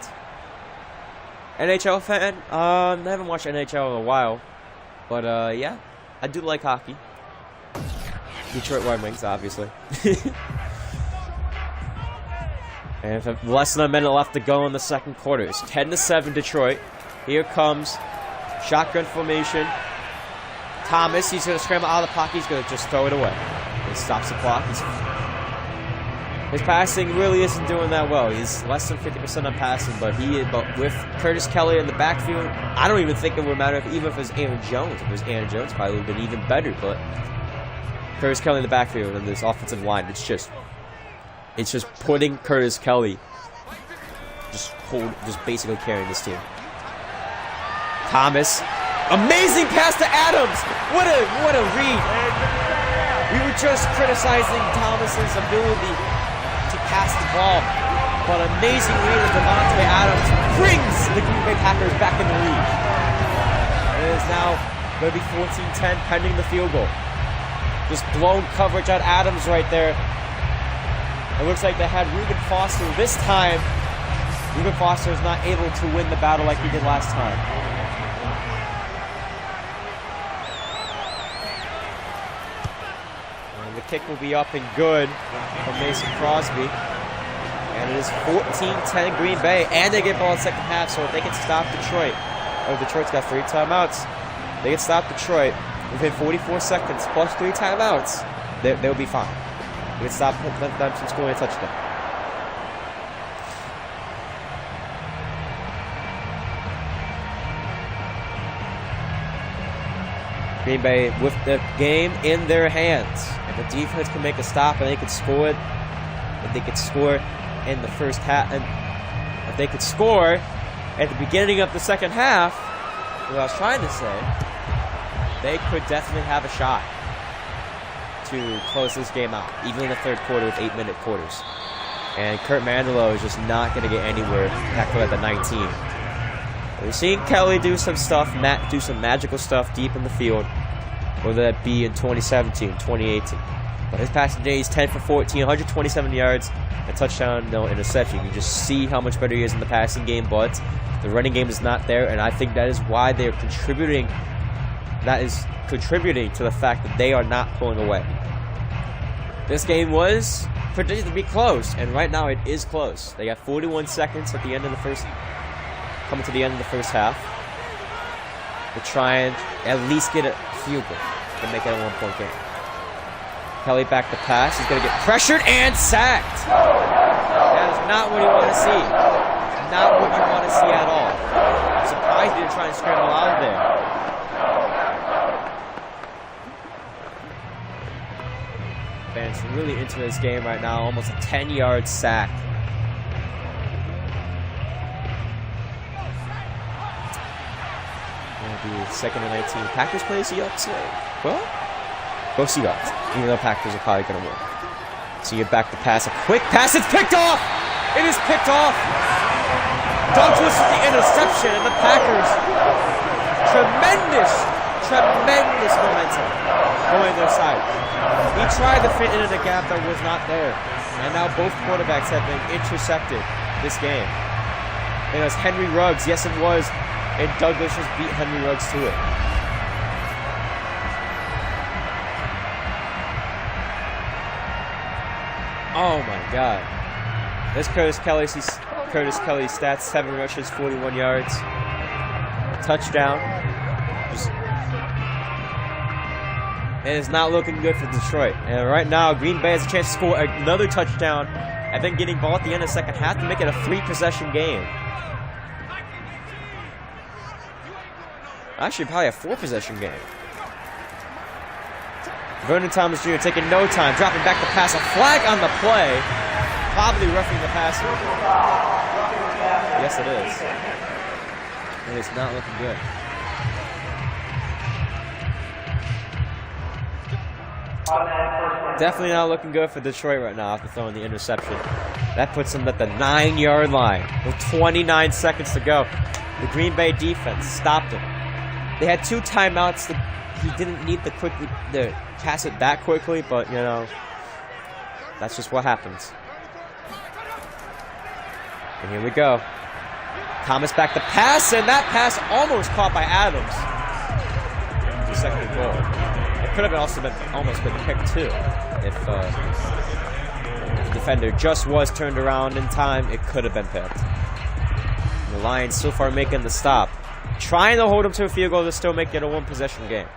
NHL fan? I haven't watched NHL in a while. But, yeah. I do like hockey. Detroit Red Wings, obviously. And less than a minute left to go in the second quarter. It's 10-7 Detroit. Here comes shotgun formation. Thomas, he's going to scramble out of the pocket. He's going to just throw it away. He stops the clock. His passing really isn't doing that well. He's less than 50% on passing, but with Curtis Kelley in the backfield, I don't even think it would matter even if it was Aaron Jones. If it was Aaron Jones, probably would have been even better, but Curtis Kelley in the backfield and this offensive line, it's just putting Curtis Kelley just basically carrying this team. Thomas, amazing pass to Adams. What a read. We were just criticizing Thomas's ability to pass the ball, but amazing read of Devontae Adams brings the Green Bay Packers back in the lead. It is now going to be 14-10 pending the field goal. Just blown coverage on Adams right there. It looks like they had Reuben Foster this time. Reuben Foster is not able to win the battle like he did last time. And the kick will be up and good from Mason Crosby. And it is 14-10 Green Bay. And they get ball in the second half, so if they can stop Detroit. Oh, Detroit's got 3 timeouts. They can stop Detroit within 44 seconds plus 3 timeouts. They'll be fine. They can stop them from scoring a touchdown. Green Bay with the game in their hands. And the defense can make a stop and they can score it. If they could score in the first half, and if they could score at the beginning of the second half, what I was trying to say, they could definitely have a shot to close this game out, even in the third quarter with 8-minute quarters. And Kurt Mandelow is just not going to get anywhere tackled at the 19. We're seeing Kelley do some stuff, do some magical stuff deep in the field, whether that be in 2017, 2018. But his passing day is 10 for 14, 127 yards, a touchdown, no interception. You can just see how much better he is in the passing game, but the running game is not there, and I think that is why they're contributing. That is contributing to the fact that they are not pulling away. This game was predicted to be close, and right now it is close. They got 41 seconds at the end of the first, coming to the end of the first half. To try and at least get a field goal to make it a 1-point game. Kelley back to pass. He's going to get pressured and sacked. That is not what you want to see. Not what you want to see at all. I'm surprised he didn't try and scramble out of there. Fans really into this game right now. Almost a 10-yard sack. Going to be 2nd and 19. Packers play Seahawks today. Well, go Seahawks. Even though Packers are probably going to win. So you're back to pass. A quick pass. It's picked off. It is picked off. Douglas with the interception, and the Packers, tremendous momentum going their side. He tried to fit into the gap that was not there, and now both quarterbacks have been intercepted this game. And it was Henry Ruggs, yes it was, and Douglas just beat Henry Ruggs to it. Oh my God. This Curtis Kelley stats, 7 rushes, 41 yards. Touchdown. It is not looking good for Detroit. And right now, Green Bay has a chance to score another touchdown and then getting ball at the end of the second half to make it a 3-possession game. Actually, probably a 4-possession game. Vernon Thomas Jr. taking no time, dropping back the pass. A flag on the play. Probably roughing the passer. Yes, it is. And it's not looking good. Definitely not looking good for Detroit right now after throwing the interception. That puts them at the 9-yard line with 29 seconds to go. The Green Bay defense stopped him. They had 2 timeouts. He didn't need to pass it that quickly, but, you know, that's just what happens. And here we go. Thomas back to pass, and that pass almost caught by Adams. The second goal. It could have almost been picked too. If the defender just was turned around in time, it could have been picked. And the Lions so far making the stop. Trying to hold him to a field goal to still make it a 1-possession game.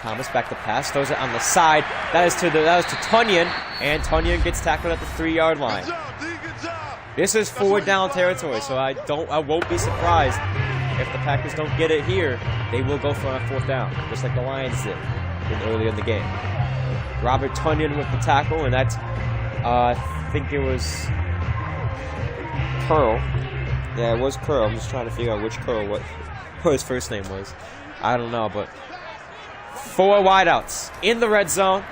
Thomas back to pass, throws it on the side. That was to Tunyon, and Tunyon gets tackled at the 3-yard line. This is 4th down territory, so I won't be surprised if the Packers don't get it here. They will go for a 4th down, just like the Lions did earlier in the game. Robert Tunyon with the tackle, and that's I think it was Curl. Yeah, it was Curl. I'm just trying to figure out which Curl, what his first name was. I don't know, but 4 wideouts in the red zone.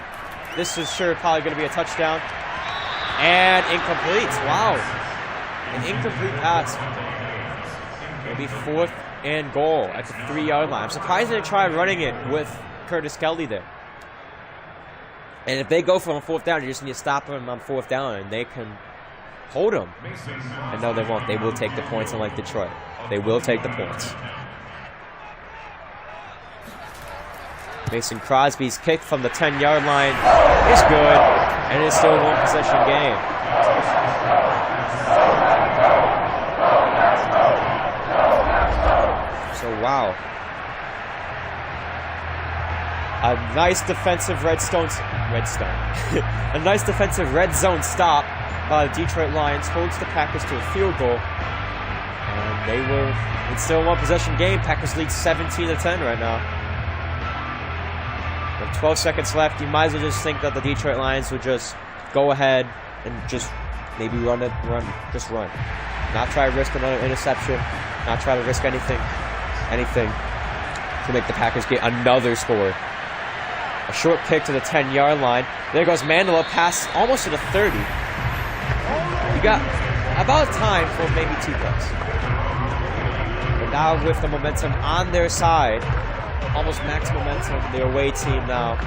This is sure probably going to be a touchdown. And incomplete. Wow. An incomplete pass. It'll be 4th and goal at the 3-yard line. I'm surprised they tried running it with Curtis Kelley there. And if they go for a 4th down, you just need to stop them on 4th down, and they can hold them. And no, they won't. They will take the points, unlike Detroit. They will take the points. Mason Crosby's kick from the 10-yard line is good, and it's still a 1-possession game. So, wow. A nice defensive a nice defensive red zone stop by the Detroit Lions holds the Packers to a field goal. And it's still a 1-possession game. Packers lead 17-10 right now. With 12 seconds left, you might as well just think that the Detroit Lions would just go ahead and just maybe run. Not try to risk another interception. Not try to risk anything to make the Packers get another score. A short kick to the 10-yard line. There goes Mandela, pass almost to the 30. You got about time for maybe 2 plays. But now with the momentum on their side, almost max momentum, the away team now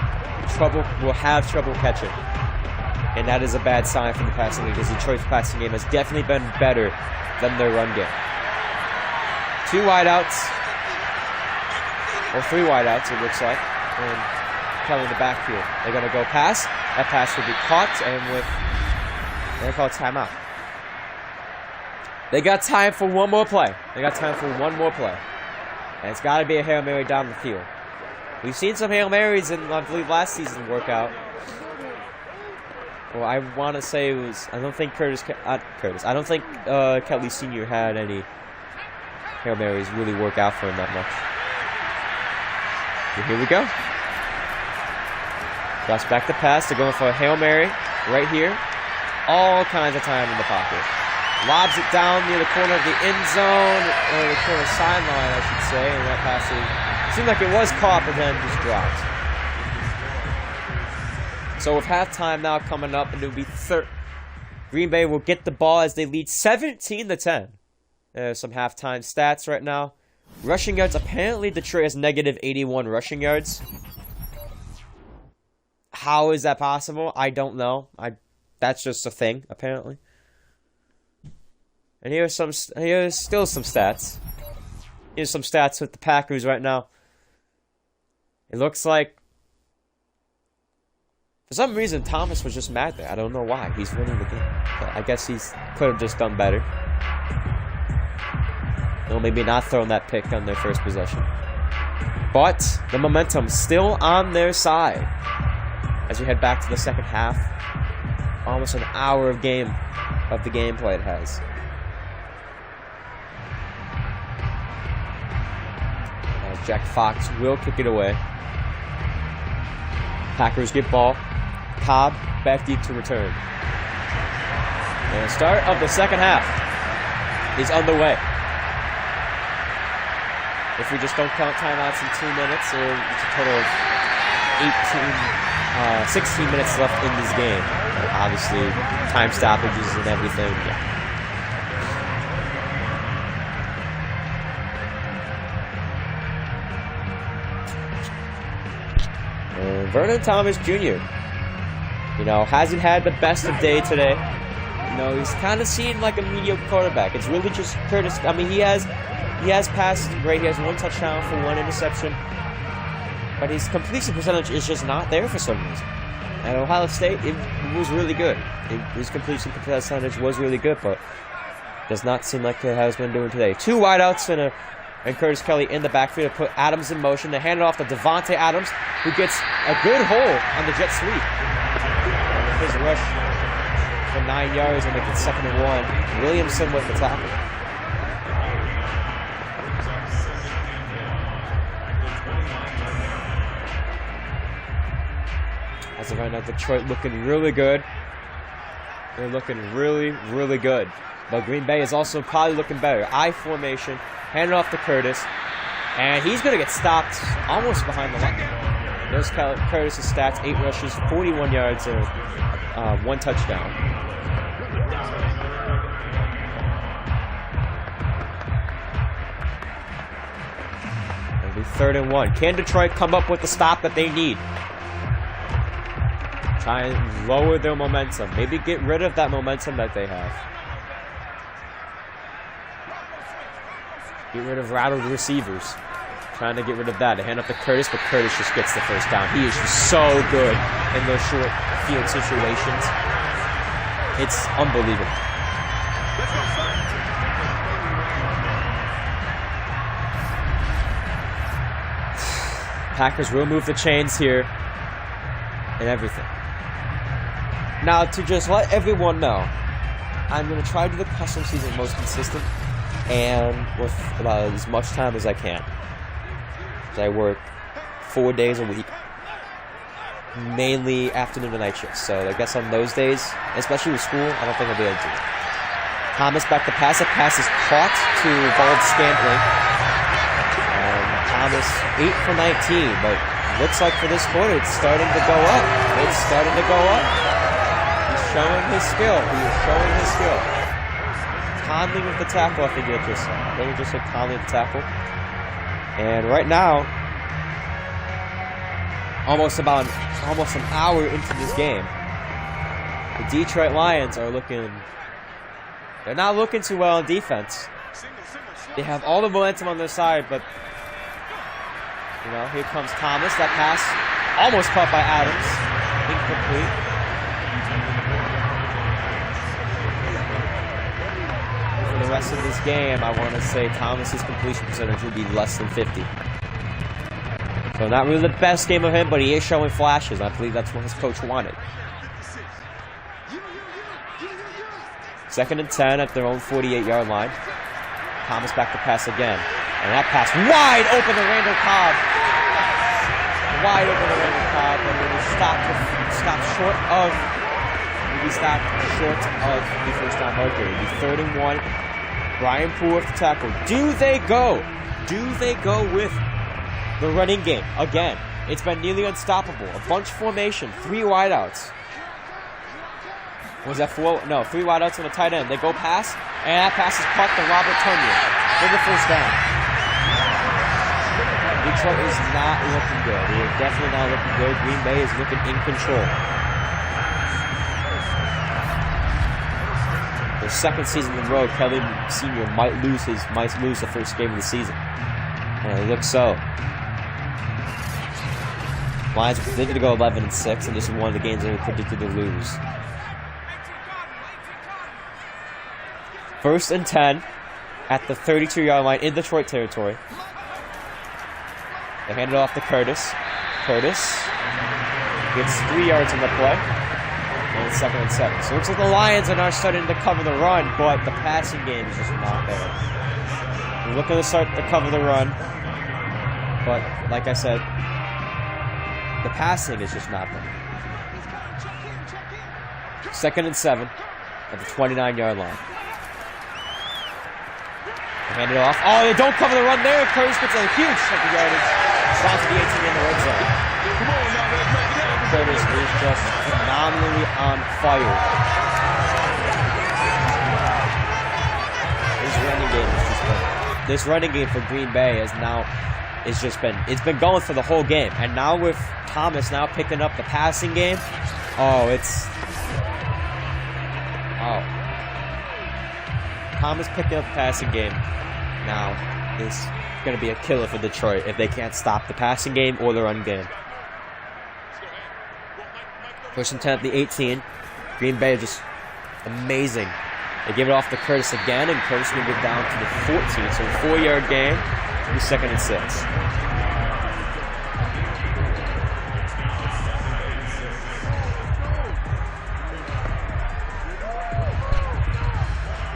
will have trouble catching. And that is a bad sign for the passing game, because Detroit's passing game has definitely been better than their run game. 2 wideouts. Or 3 wideouts, it looks like. And Kelley in the backfield. They're going to go pass. That pass will be caught, and they call timeout. They got time for one more play. And it's got to be a Hail Mary down the field. We've seen some Hail Marys in, I believe, last season work out. Well, I want to say it was, I don't think Kelley Sr. had any Hail Marys really work out for him that much. Here we go. Drops back to pass. They're going for a Hail Mary right here. All kinds of time in the pocket. Lobs it down near the corner of the end zone, or the corner sideline, I should say, and that pass seemed like it was caught, but then just dropped. So with halftime now coming up, and it'll be Green Bay will get the ball as they lead 17-10. There's some halftime stats right now. Rushing yards, apparently Detroit has negative 81 rushing yards. How is that possible? I don't know. That's just a thing, apparently. And here's still some stats. Here's some stats with the Packers right now. It looks like, for some reason, Thomas was just mad there. I don't know why. He's winning the game. But I guess he could have just done better. Well, maybe not thrown that pick on their first possession. But the momentum still on their side as we head back to the second half. Almost an hour of the gameplay it has. Jack Fox will kick it away. Packers get ball. Cobb back deep to return. And the start of the second half is underway. If we just don't count timeouts in 2 minutes, or it's a total of 16 minutes left in this game. And obviously, time stoppages and everything. Yeah. And Vernon Thomas Jr. Hasn't had the best of day today. He's kind of seen like a mediocre quarterback. It's really just Curtis. I mean, he has passed great. He has 1 touchdown for 1 interception. But his completion percentage is just not there for some reason. At Ohio State, it was really good. His completion percentage was really good, but does not seem like it has been doing today. 2 wideouts and Curtis Kelley in the backfield to put Adams in motion. They hand it off to Devontae Adams, who gets a good hole on the jet sweep. His rush for 9 yards and make it 2nd and 1. Williamson with the tackle. As of right now, Detroit looking really good. They're looking really, really good. But Green Bay is also probably looking better. I formation, hand it off to Curtis, and he's going to get stopped almost behind the line. There's Curtis's stats: 8 rushes, 41 yards, and 1 touchdown. It'll be 3rd and 1. Can Detroit come up with the stop that they need? Try and lower their momentum. Maybe get rid of that momentum that they have. Get rid of rattled receivers. Trying to get rid of that. They hand up to Curtis, but Curtis just gets the first down. He is just so good in those short field situations. It's unbelievable. Packers will move the chains here and everything. Now, to just let everyone know, I'm going to try to do the custom season most consistent and with about as much time as I can. I work 4 days a week, mainly afternoon and night shifts. So I guess on those days, especially with school, I don't think I'll be able to do it. Thomas back to pass. The pass is caught to Bald Scantling. Thomas 8 for 19, but looks like for this quarter, it's starting to go up. It's starting to go up. He's showing his skill. He is showing his skill. Conley with the tackle, I think they just said Conley with the tackle. And right now, almost an hour into this game, the Detroit Lions are they're not looking too well on defense. They have all the momentum on their side, but here comes Thomas. That pass almost caught by Adams. Incomplete. For the rest of this game, I want to say Thomas's completion percentage will be less than 50. So not really the best game of him, but he is showing flashes. I believe that's what his coach wanted. 2nd and 10 at their own 48-yard line. Thomas back to pass again. And that pass wide open to Randall Cobb. Wide open to Randall Cobb. And it was stopped short of the first down marker. It'll be 3rd and 1. Brian Poole with the tackle. Do they go with the running game again? It's been nearly unstoppable. A bunch formation, 3 wideouts. Was that 4? No, 3 wideouts on the tight end. They go pass, and that pass is caught to Robert Tonyan for the first down. Detroit is not looking good. They are definitely not looking good. Green Bay is looking in control. Their 2nd season in a row, Kelley Sr. might lose the first game of the season. And it looks so. Lions were predicted to go 11-6, and this is one of the games they were predicted to lose. 1st and 10 at the 32-yard line in Detroit territory. They hand it off to Curtis. Curtis gets 3 yards in the play. And it's 2nd and 7. So it looks like the Lions are now starting to cover the run, but the passing game is just not there. We're looking to start to cover the run, but like I said, the passing is just not there. 2nd and 7 at the 29-yard line. Hand it off. Oh, they don't cover the run there. Curtis gets a huge chunk of yardage. Down to the 18 in the red zone. Curtis is just phenomenally on fire. This running game for Green Bay it's been going for the whole game. And now with Thomas now picking up the passing game, Thomas picking up the passing game now is going to be a killer for Detroit if they can't stop the passing game or the run game. First and 10 at the 18. Green Bay is just amazing. They give it off to Curtis again, and Curtis will get down to the 14. So a 4-yard gain to be 2nd and 6.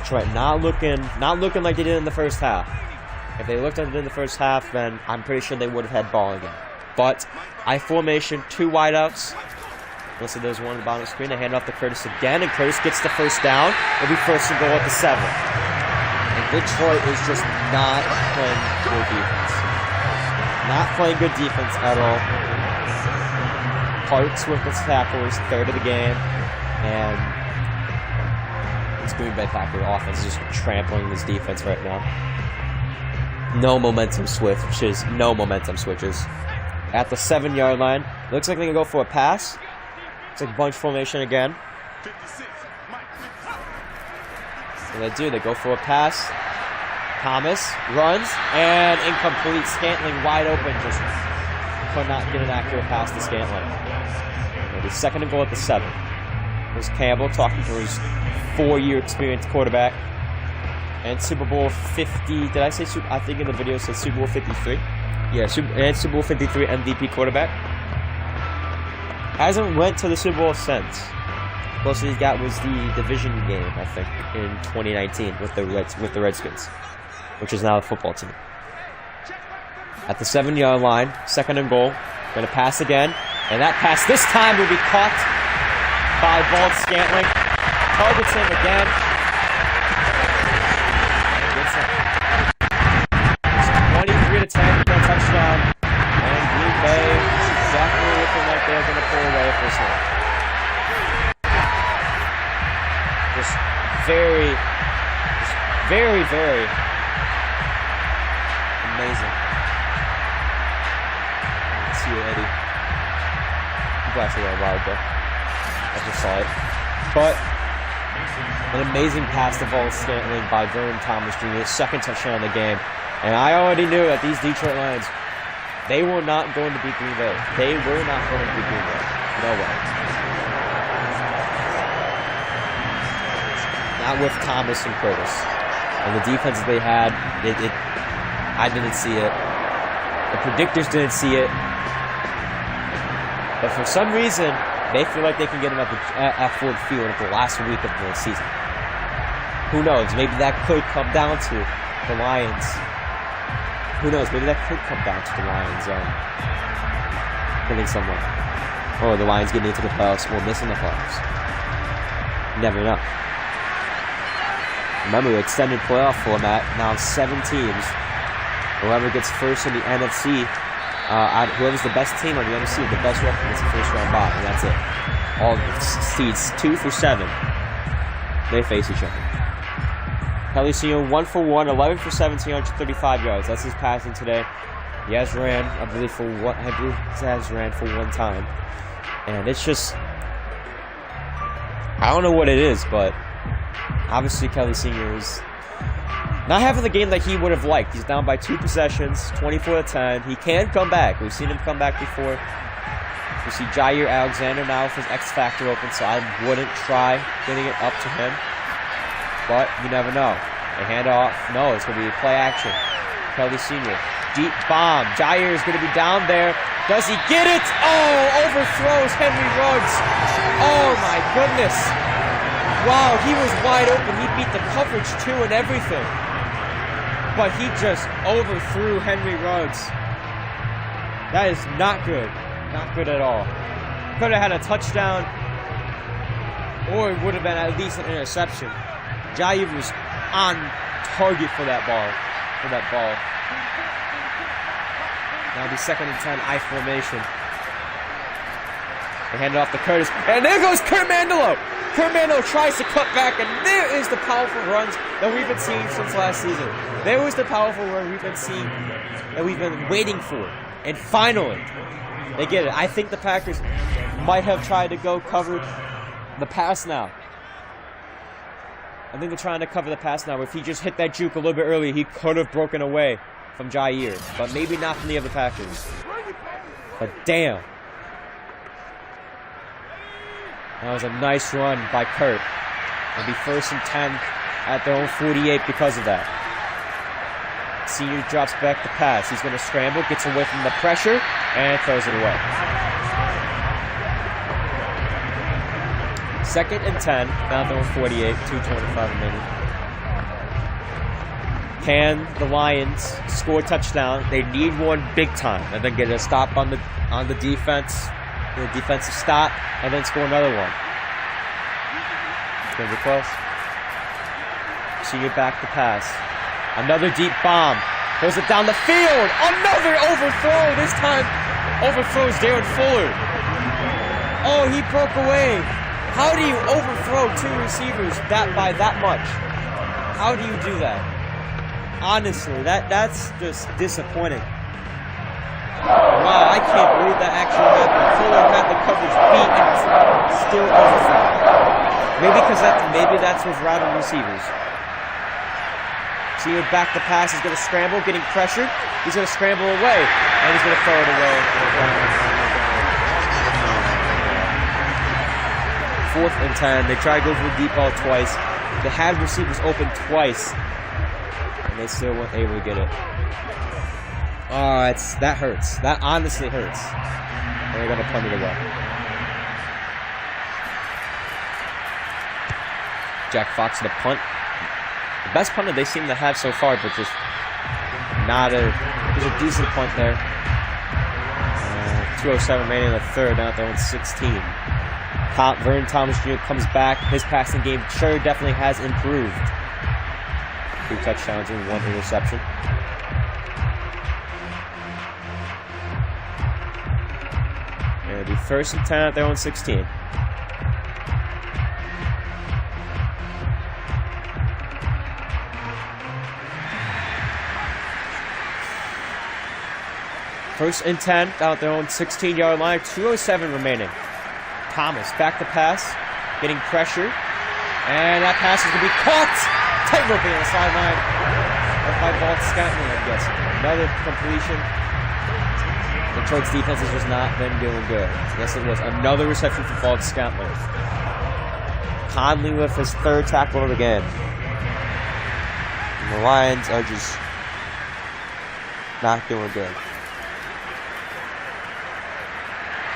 Detroit not looking like they did in the first half. If they looked like they did in the first half, then I'm pretty sure they would have had ball again. But I formation, 2 wideouts. Listen, there's one on the bottom of the screen. They hand it off to Curtis again, and Curtis gets the first down. It'll be 1st and goal at the 7. And Detroit is just not playing good defense. Not playing good defense at all. Parks with his tackles, 3rd of the game, and this Green Bay Packer offense is just trampling this defense right now. No momentum switches. At the 7-yard line, looks like they can go for a pass. It's like bunch formation again. So they do. They go for a pass. Thomas runs and incomplete. Scantling wide open. Just could not get an accurate pass to Scantling. It'll be 2nd and goal at the 7. There's Campbell talking to his 4-year experienced quarterback. And Super Bowl 50. Did I say Super? I think in the video it said Super Bowl 53. Yeah, Super Bowl 53 MVP quarterback. Hasn't went to the Super Bowl since. Closest he got was the division game, I think, in 2019 with the Redskins, which is now a football team. At the 7-yard line, 2nd and goal. Going to pass again, and that pass this time will be caught by Bald Scantling. Targets him again. It's 23-10 for a touchdown, and Green Bay definitely looking like they're going to pull away with this one. Just very amazing. I see you, Eddie. I'm glad to a while ago. I just saw it. But an amazing pass to Ball Scantling by Vernon Thomas Jr. 2nd touchdown of the game. And I already knew that these Detroit Lions, they were not going to beat Green Bay. They were not going to beat Green Bay. No way. Not with Thomas and Curtis. And the defense they had, I didn't see it. The predictors didn't see it. But for some reason, they feel like they can get them at Ford Field at the last week of the season. Who knows? Maybe that could come down to the Lions. Who knows? Maybe that could come down to the Lions hitting someone. Or the Lions getting into the playoffs or missing the playoffs. You never know. Remember, the extended playoff format, now 7 teams. Whoever gets first in the NFC, whoever's the best team on the NFC, the best record gets the first round bye, and that's it. All the seeds 2 through 7, they face each other. Kelley Sr. 1 for 1, 11 for 17, 135 yards. That's his passing today. He has ran, I believe he has ran for 1 time. And it's just, I don't know what it is, but obviously Kelley Sr. is not having the game that he would have liked. He's down by 2 possessions, 24-10. He can come back. We've seen him come back before. We see Jair Alexander now with his X Factor open, so I wouldn't try getting it up to him. But you never know. They hand off. No, it's going to be play action. Kelley Sr. deep bomb. Jair is going to be down there. Does he get it? Oh, overthrows Henry Ruggs. Oh my goodness. Wow, he was wide open. He beat the coverage too and everything. But he just overthrew Henry Ruggs. That is not good. Not good at all. Could have had a touchdown, or it would have been at least an interception. Jair was on target for that ball. Now it'll be 2nd and 10, I formation. They hand it off to Curtis, and there goes Kurt Mandelo. Kurt Mandelo tries to cut back, and there is the powerful runs that we've been seeing since last season. There was the powerful run we've been seeing, that we've been waiting for. And finally, they get it. I think the Packers might have tried to go cover the pass now. I think they're trying to cover the pass now. If he just hit that juke a little bit earlier, he could have broken away from Jair. But maybe not from the other Packers. But damn. That was a nice run by Kurt. It'll be 1st and 10 at their own 48 because of that. Senior drops back the pass. He's going to scramble, gets away from the pressure, and throws it away. 2nd and 10, now they're on 48, 2:25 remaining. Can the Lions score a touchdown? They need one big time, and then get a stop on the defense, get a defensive stop, and then score another one. It's going to be close. Senior back the pass. Another deep bomb. Throws it down the field. Another overthrow. This time overthrows Darren Fuller. Oh, he broke away. How do you overthrow 2 receivers by that much? How do you do that? Honestly, that's just disappointing. Wow, I can't believe that actually happened. Fuller had the coverage beat and still overthrow. Maybe that's with routing receivers. See him back the pass. He's going to scramble, getting pressured. He's going to scramble away, and he's going to throw it away. 4th and 10. They tried to go for the deep ball twice. They had receivers open twice, and they still weren't able to get it. Oh, that hurts. That honestly hurts. And they're going to punt it away. Jack Fox to the punt. The best punter they seem to have so far, but just not a... There's a decent punt there. 2:07 remaining in the 3rd, now they're on 16. Vernon Thomas Jr. comes back. His passing game sure definitely has improved. 2 touchdowns and 1 interception. And it'll be 1st and 10 at their own 16. First and 10 out their own 16-yard line. 2:07 remaining. Thomas back to pass, getting pressure, and that pass is going to be caught. Tightrope on the sideline by Walt Scantling, I'm guessing. Another completion. Detroit's defense has just not been doing good. Yes, it was another reception for Walt Scantling. Conley with his 3rd tackle of the game. And the Lions are just not doing good.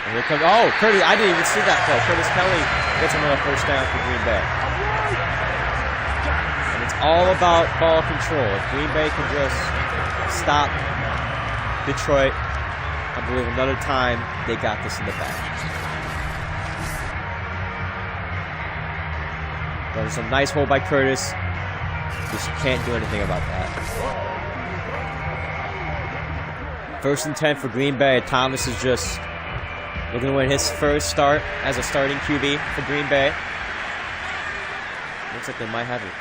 And here comes, Curtis, I didn't even see that play. Curtis Kelley gets another 1st down for Green Bay. And it's all about ball control. If Green Bay can just stop Detroit, I believe another time they got this in the bag. There's a nice hold by Curtis. Just can't do anything about that. 1st and 10 for Green Bay. Thomas is just looking to win his 1st start as a starting QB for Green Bay. Looks like they might have it.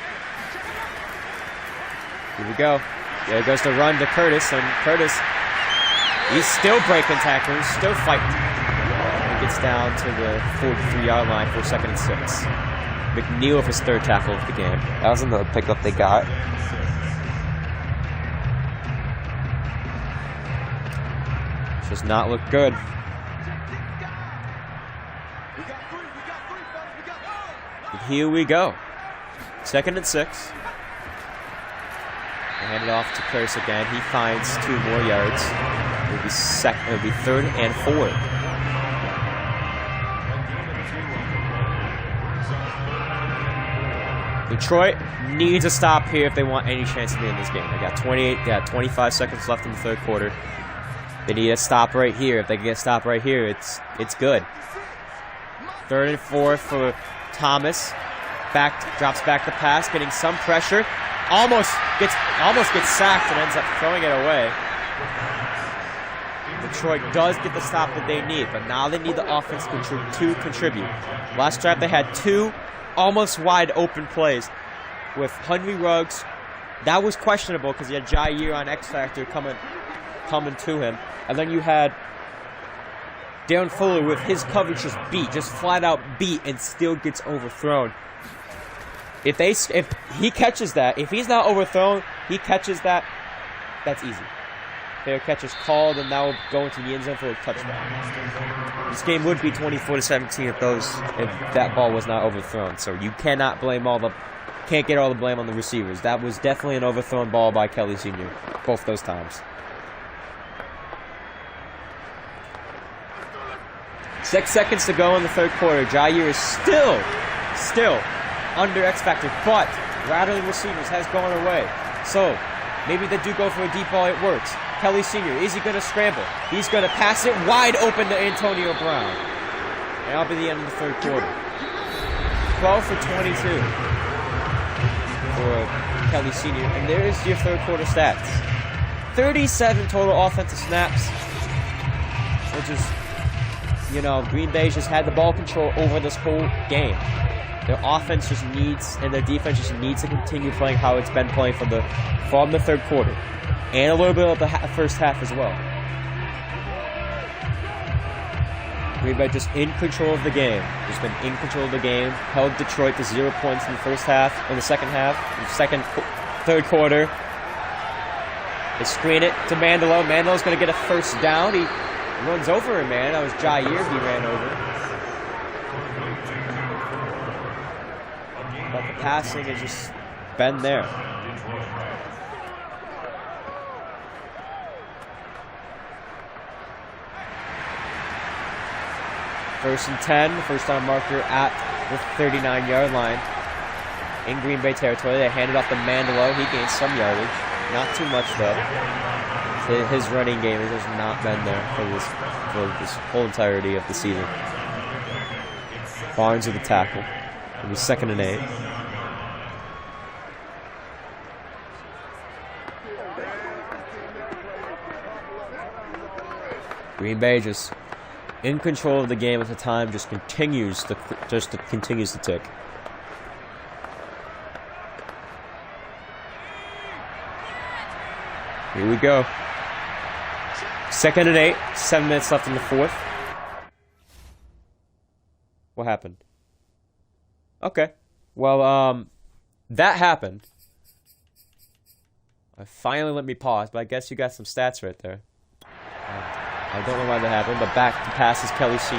Here we go. There goes the run to Curtis, and Curtis, he's still breaking tackles, still fighting. He gets down to the 43-yard line for 2nd and 6. McNeil with his 3rd tackle of the game. That was another pickup they got. Does not look good. Here we go. 2nd and 6. They hand it off to Curse again. He finds 2 more yards. It'll be 3rd and 4. Detroit needs a stop here if they want any chance to be in this game. They got 25 seconds left in the 3rd quarter. They need a stop right here. If they can get a stop right here, it's good. 3rd and 4 for Thomas. Drops back the pass, getting some pressure. Almost gets sacked and ends up throwing it away. Detroit does get the stop that they need, but now they need the offense to contribute. Last drive they had 2 almost wide open plays with Henry Ruggs. That was questionable because he had Jair on X Factor coming to him, and then you had Darren Fuller with his coverage just flat out beat, and still gets overthrown. If he catches that, if he's not overthrown, he catches that, that's easy. Fair catch is called, and that will go into the end zone for a touchdown. This game would be 24-17 if that ball was not overthrown. So you cannot can't get all the blame on the receivers. That was definitely an overthrown ball by Kelley Sr. both those times. 6 seconds to go in the 3rd quarter. Jair is still under X Factor, but rattling receivers has gone away. So maybe they do go for a deep ball. It works. Kelley Sr., is he going to scramble? He's going to pass it wide open to Antonio Brown. And that'll be the end of the 3rd quarter. 12 for 22 for Kelley Sr. And there's your 3rd quarter stats. 37 total offensive snaps, which is, Green Bay just had the ball control over this whole game. Their offense just needs, and their defense just needs to continue playing how it's been playing from the 3rd quarter. And a little bit of the first half as well. Green Bay just in control of the game. Just been in control of the game. Held Detroit to 0 points in the first half, in the second half, in the 3rd quarter. They screen it to Mandelo. Mandelo's going to get a first down. He runs over a man. That was Jair he ran over. But the passing has just been there. First and 10, first down marker at the 39-yard line. In Green Bay territory, they hand it off to Mandelo. He gains some yardage. Not too much, though. His running game has just not been there for this whole entirety of the season. Barnes with the tackle. It'll be 2nd and 8. Green Bay just in control of the game at the time, just continues to tick. Here we go. 2nd and 8, 7 minutes left in the 4th. What happened? Okay. Well, that happened. Finally let me pause, but I guess you got some stats right there. I don't know why that happened, but back to pass is Kelley Sr.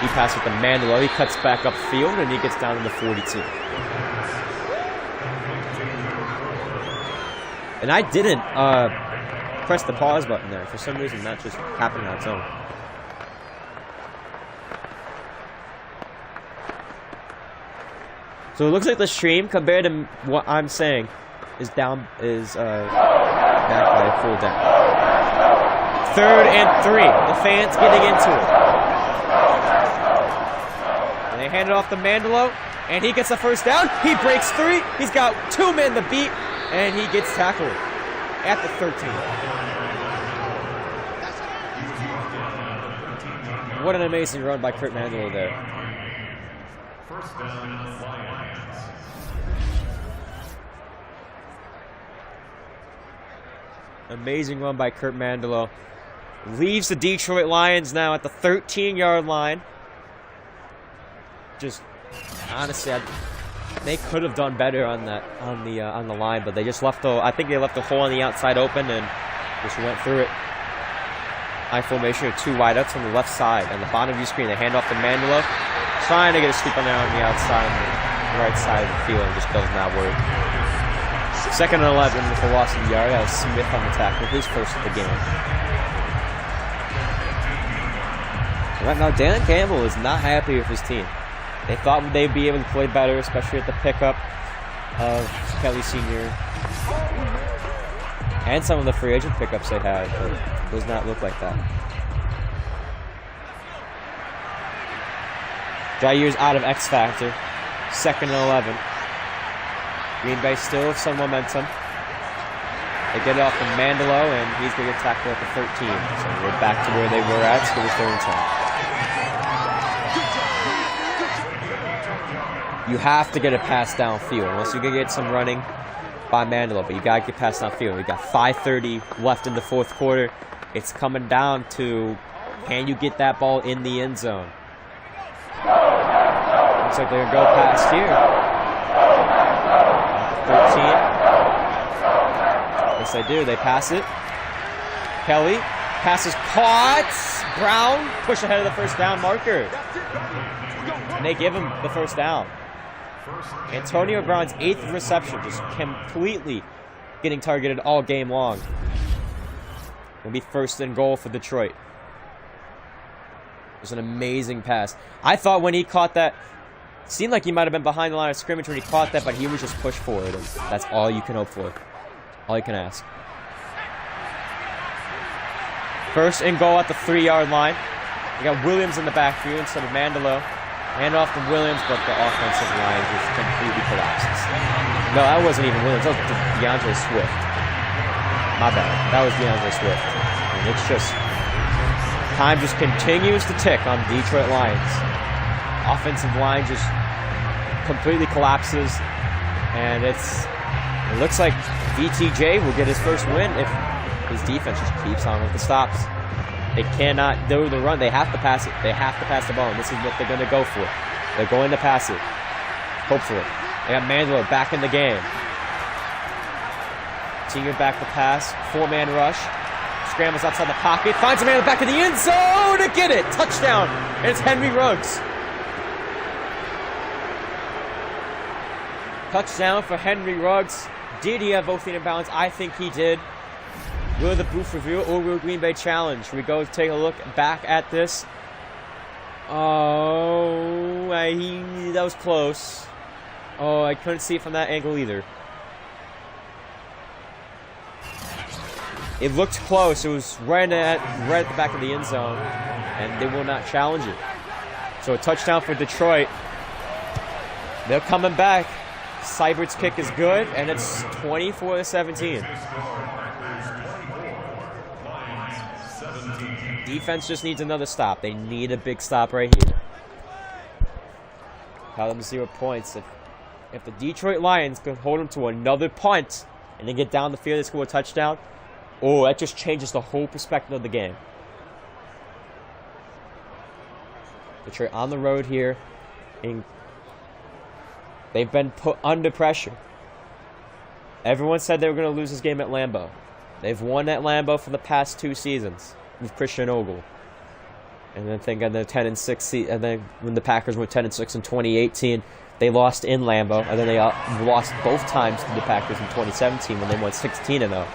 He passes with the Mandelo. He cuts back upfield, and he gets down to the 42. And I didn't press the pause button there. For some reason, that just happened on its own. So it looks like the stream, compared to what I'm saying, is back by full down. 3rd and 3. The fans getting into it. And they hand it off to Mandelo, and he gets the first down. He breaks 3. He's got 2 men to beat, and he gets tackled at the 13. What an amazing run by Kurt Mandelo there. First down, Lions. Amazing run by Kurt Mandelo. Leaves the Detroit Lions now at the 13-yard line. Just honestly, they could have done better on the line, but they just left I think they left the hole on the outside open and just went through it. High formation with 2 wideouts on the left side. On the bottom of your screen, they hand off to Mandelo, trying to get a scoop on there on the outside, on the right side of the field, and just does not work. 2nd and 11 with a loss of the yard. That was Smith on the tackle, his first of the game. Right now, Dan Campbell is not happy with his team. They thought they'd be able to play better, especially at the pickup of Kelley Sr. and some of the free agent pickups they had, but it does not look like that. Jair's out of X Factor. 2nd and 11. Green Bay still with some momentum. They get it off of Mandelo, and he's going to get tackled at the 13. So we're back to where they were at. Still 3rd and 10. You have to get a pass downfield, unless you're going to get some running by Mandelo, but you got to get past downfield. We got 5:30 left in the 4th quarter. It's coming down to, can you get that ball in the end zone? Looks like they're going to go past here. 13. Yes, they do. They pass it. Kelley. Pass is caught. Brown push ahead of the first down marker. And they give him the first down. Antonio Brown's 8th reception, just completely getting targeted all game long. It'll be 1st and goal for Detroit. It was an amazing pass. I thought when he caught that, it seemed like he might have been behind the line of scrimmage when he caught that, but he was just pushed forward, and that's all you can hope for. All you can ask. 1st and goal at the 3-yard line. We got Williams in the backfield instead of Mandelo. Hand off to Williams, but the offensive line just completely collapses. No, that wasn't even Williams. That was DeAndre Swift. My bad. That was DeAndre Swift. And it's just, time just continues to tick on the Detroit Lions. Offensive line just completely collapses, and it looks like VTJ will get his first win if his defense just keeps on with the stops. They cannot do the run. They have to pass it. They have to pass the ball, and this is what they're going to go for. They're going to pass it. Hopefully. They got Mandelo back in the game. Senior back to pass. 4-man rush. Scrambles outside the pocket. Finds a man in the back of the end zone to get it. Touchdown. And it's Henry Ruggs. Touchdown for Henry Ruggs. Did he have both feet in bounds? I think he did. Will the booth review or will Green Bay challenge? Should we go take a look back at this? Oh, that was close. Oh, I couldn't see it from that angle either. It looked close. It was right at the back of the end zone, and they will not challenge it. So a touchdown for Detroit. They're coming back. Seibert's kick is good, and it's 24-17. Defense just needs another stop. They need a big stop right here. Tell them 0 points. If the Detroit Lions can hold them to another punt and then get down the field and score a touchdown, oh, that just changes the whole perspective of the game. Detroit on the road here. They've been put under pressure. Everyone said they were going to lose this game at Lambeau. They've won at Lambeau for the past 2 seasons with Christian Olgle. And then think of the 10-6 and then when the Packers went 10-6 in 2018, they lost in Lambeau, and then they lost both times to the Packers in 2017 when they went 16-0.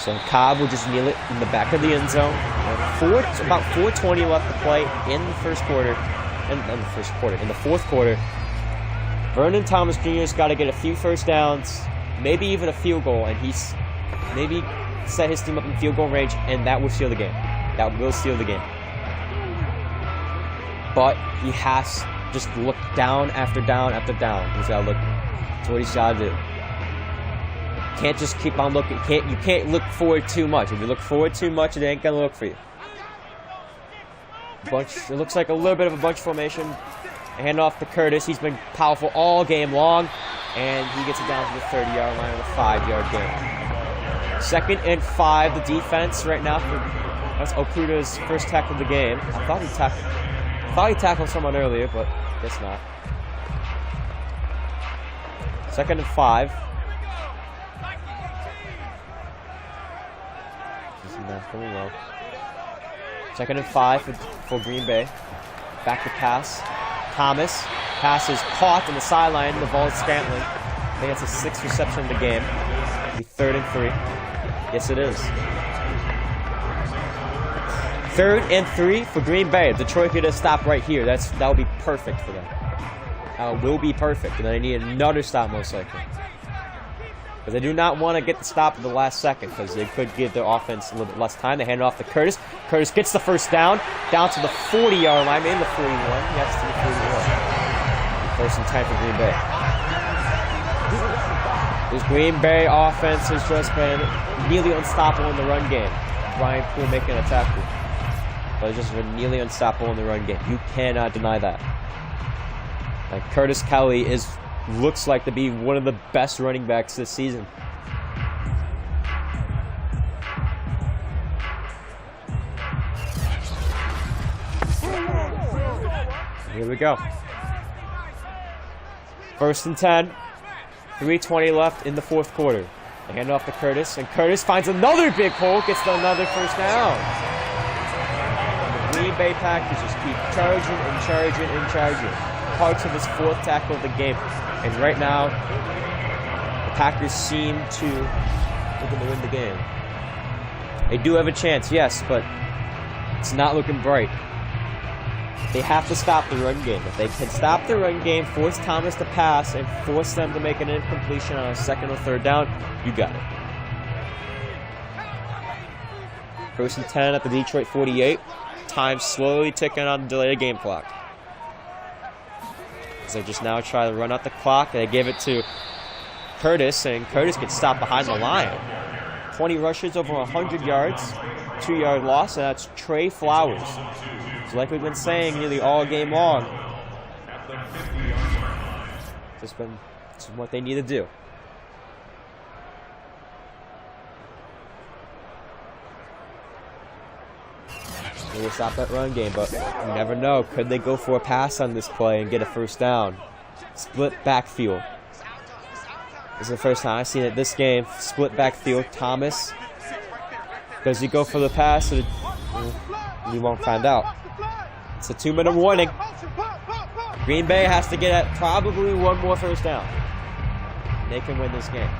So Cobb will just kneel it in the back of the end zone. About 4:20 left to play in the first quarter. In the 4th quarter. Vernon Thomas Jr. has got to get a few first downs, maybe even a field goal, and he's maybe set his team up in field goal range, and that will seal the game. That will seal the game. But he has to just look down after down after down. He's got to look. That's what he's got to do. Can't just keep on looking. You can't look forward too much. If you look forward too much, it ain't gonna look for you. It looks like a little bit of a bunch formation. Hand off to Curtis. He's been powerful all game long, and he gets it down to the 30-yard line with a 5-yard gain. 2nd and 5. The defense right now. That's Okuda's first tackle of the game. I thought he tackled someone earlier, but guess not. 2nd and 5. This is not going well. 2nd and 5 for Green Bay. Back to pass. Thomas Pass is caught on the sideline. The ball is scrambling. I think that's the 6th reception of the game. It'll be 3rd and 3. Yes, it is. 3rd and 3 for Green Bay. Detroit could have stopped right here. That would be perfect for them. Will be perfect. And then they need another stop most likely. But they do not want to get the stop at the last second because they could give their offense a little bit less time. They hand it off to Curtis. Curtis gets the first down to the 40-yard line, maybe the 41. Yes, to the 41. 1st and 10 for Green Bay. This Green Bay offense has just been nearly unstoppable in the run game. Brian Poole making a tackle. But it's just been nearly unstoppable in the run game. You cannot deny that. Like Curtis Kelley looks like to be one of the best running backs this season. Here we go. 1st and 10. 3:20 left in the 4th quarter. They hand it off to Curtis, and Curtis finds another big hole, gets another first down. And the Green Bay Packers just keep charging and charging and charging. Parts of his 4th tackle of the game. And right now, the Packers seem to looking to win the game. They do have a chance, yes, but it's not looking bright. They have to stop the run game. If they can stop the run game, force Thomas to pass, and force them to make an incompletion on a 2nd or 3rd down, you got it. 1st and 10 at the Detroit 48. Time slowly ticking on the delayed game clock. They just now try to run out the clock. They give it to Curtis, and Curtis gets stopped behind the line. 20 rushes, over 100 yards, 2-yard loss, and that's Trey Flowers. So like we've been saying nearly all game long, this is what they need to do. They will stop that run game, but you never know. Could they go for a pass on this play and get a first down? Split backfield. This is the first time I've seen it this game. Split backfield. Thomas. Does he go for the pass? Or we won't find out. It's a 2-minute warning. Green Bay has to get at probably one more first down. They can win this game.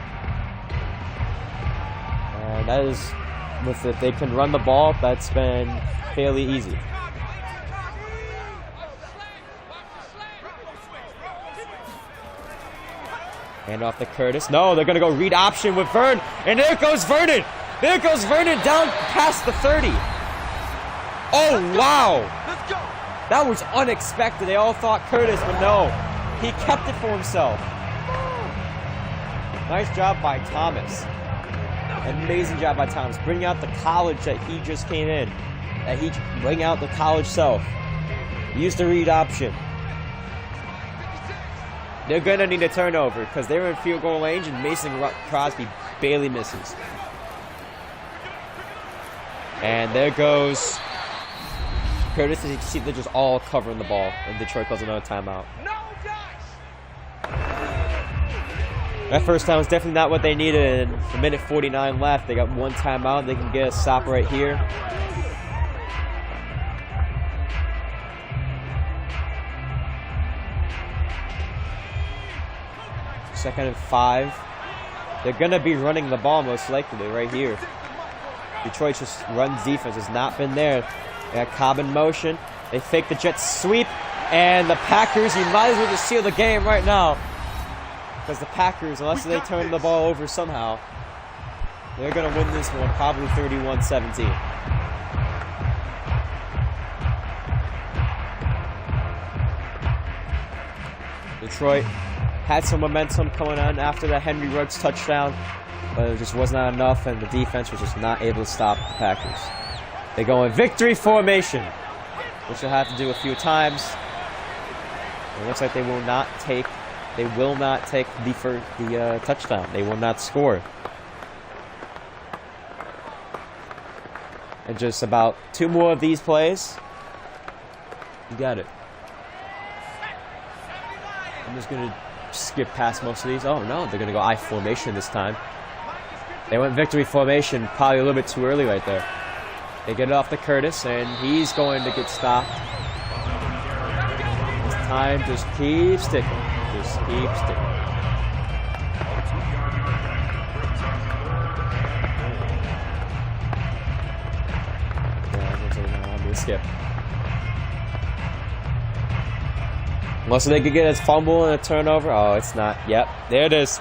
And that is, if they can run the ball, that's been fairly easy. Hand off to Curtis. No, they're going to go read option with Vern. And there goes Vernon. There goes Vernon down past the 30. Oh, wow. That was unexpected. They all thought Curtis, but no. He kept it for himself. Nice job by Thomas. Amazing job by Thomas. Bringing out the college that he just came in. Bring out the college self. Use the read option. They're going to need a turnover because they're in field goal range and Mason Crosby barely misses. And there goes Curtis. As you can see, they're just all covering the ball. And Detroit calls another timeout. That first time was definitely not what they needed. And a minute 49 left. They got one timeout. They can get a stop right here. Second and 5. They're going to be running the ball most likely right here. Detroit just runs defense. Has not been there. They got Cobb in motion. They fake the jet sweep. And the Packers, you might as well just seal the game right now. Because the Packers, unless they turn the ball over somehow, they're going to win this one probably 31-17. Detroit had some momentum coming on after that Henry Ruggs touchdown, but it just was not enough, and the defense was just not able to stop the Packers. They go in victory formation, which they'll have to do a few times. It looks like they will not take the touchdown. They will not score. And just about 2 more of these plays, you got it. I'm just going to skip past most of these. Oh no, they're going to go I formation this time. They went victory formation probably a little bit too early right there. They get it off to Curtis, and he's going to get stopped. It's Time just keeps ticking. Just keeps ticking. Skip. Unless they could get his fumble and a turnover. Oh, it's not. Yep, there it is.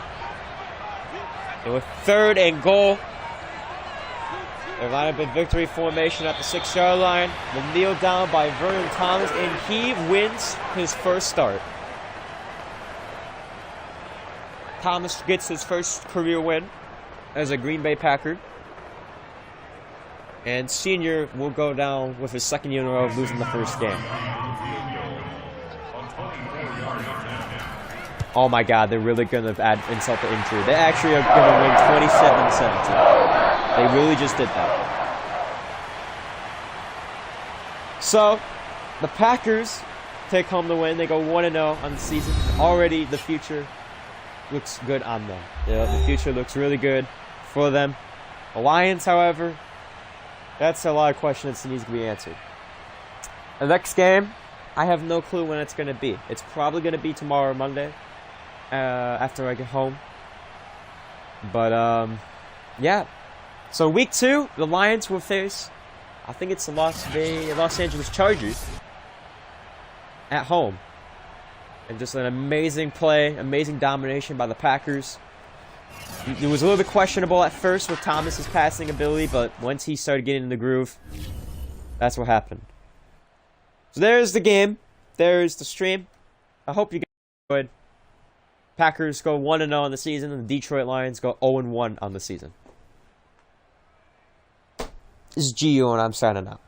And with 3rd and goal, they line up in victory formation at the 6-yard line. Will kneel down by Vernon Thomas, and he wins his first start. Thomas gets his first career win as a Green Bay Packer. And Senior will go down with his 2nd year in a row of losing the first game. Oh my God, they're really going to add insult to injury. They actually are going to win 27-17. They really just did that. So, the Packers take home the win. They go 1-0 on the season. Already, the future looks good on them. The future looks really good for them. The Lions, however, that's a lot of questions that needs to be answered. The next game, I have no clue when it's going to be. It's probably going to be tomorrow or Monday after I get home. But, yeah. So week 2, the Lions will face, I think it's the Los Angeles Chargers at home. And just an amazing play, amazing domination by the Packers. It was a little bit questionable at first with Thomas's passing ability, but once he started getting in the groove, that's what happened. So there's the game. There's the stream. I hope you guys enjoyed. Packers go 1-0 on the season, and the Detroit Lions go 0-1 on the season. This is GU, and I'm signing out.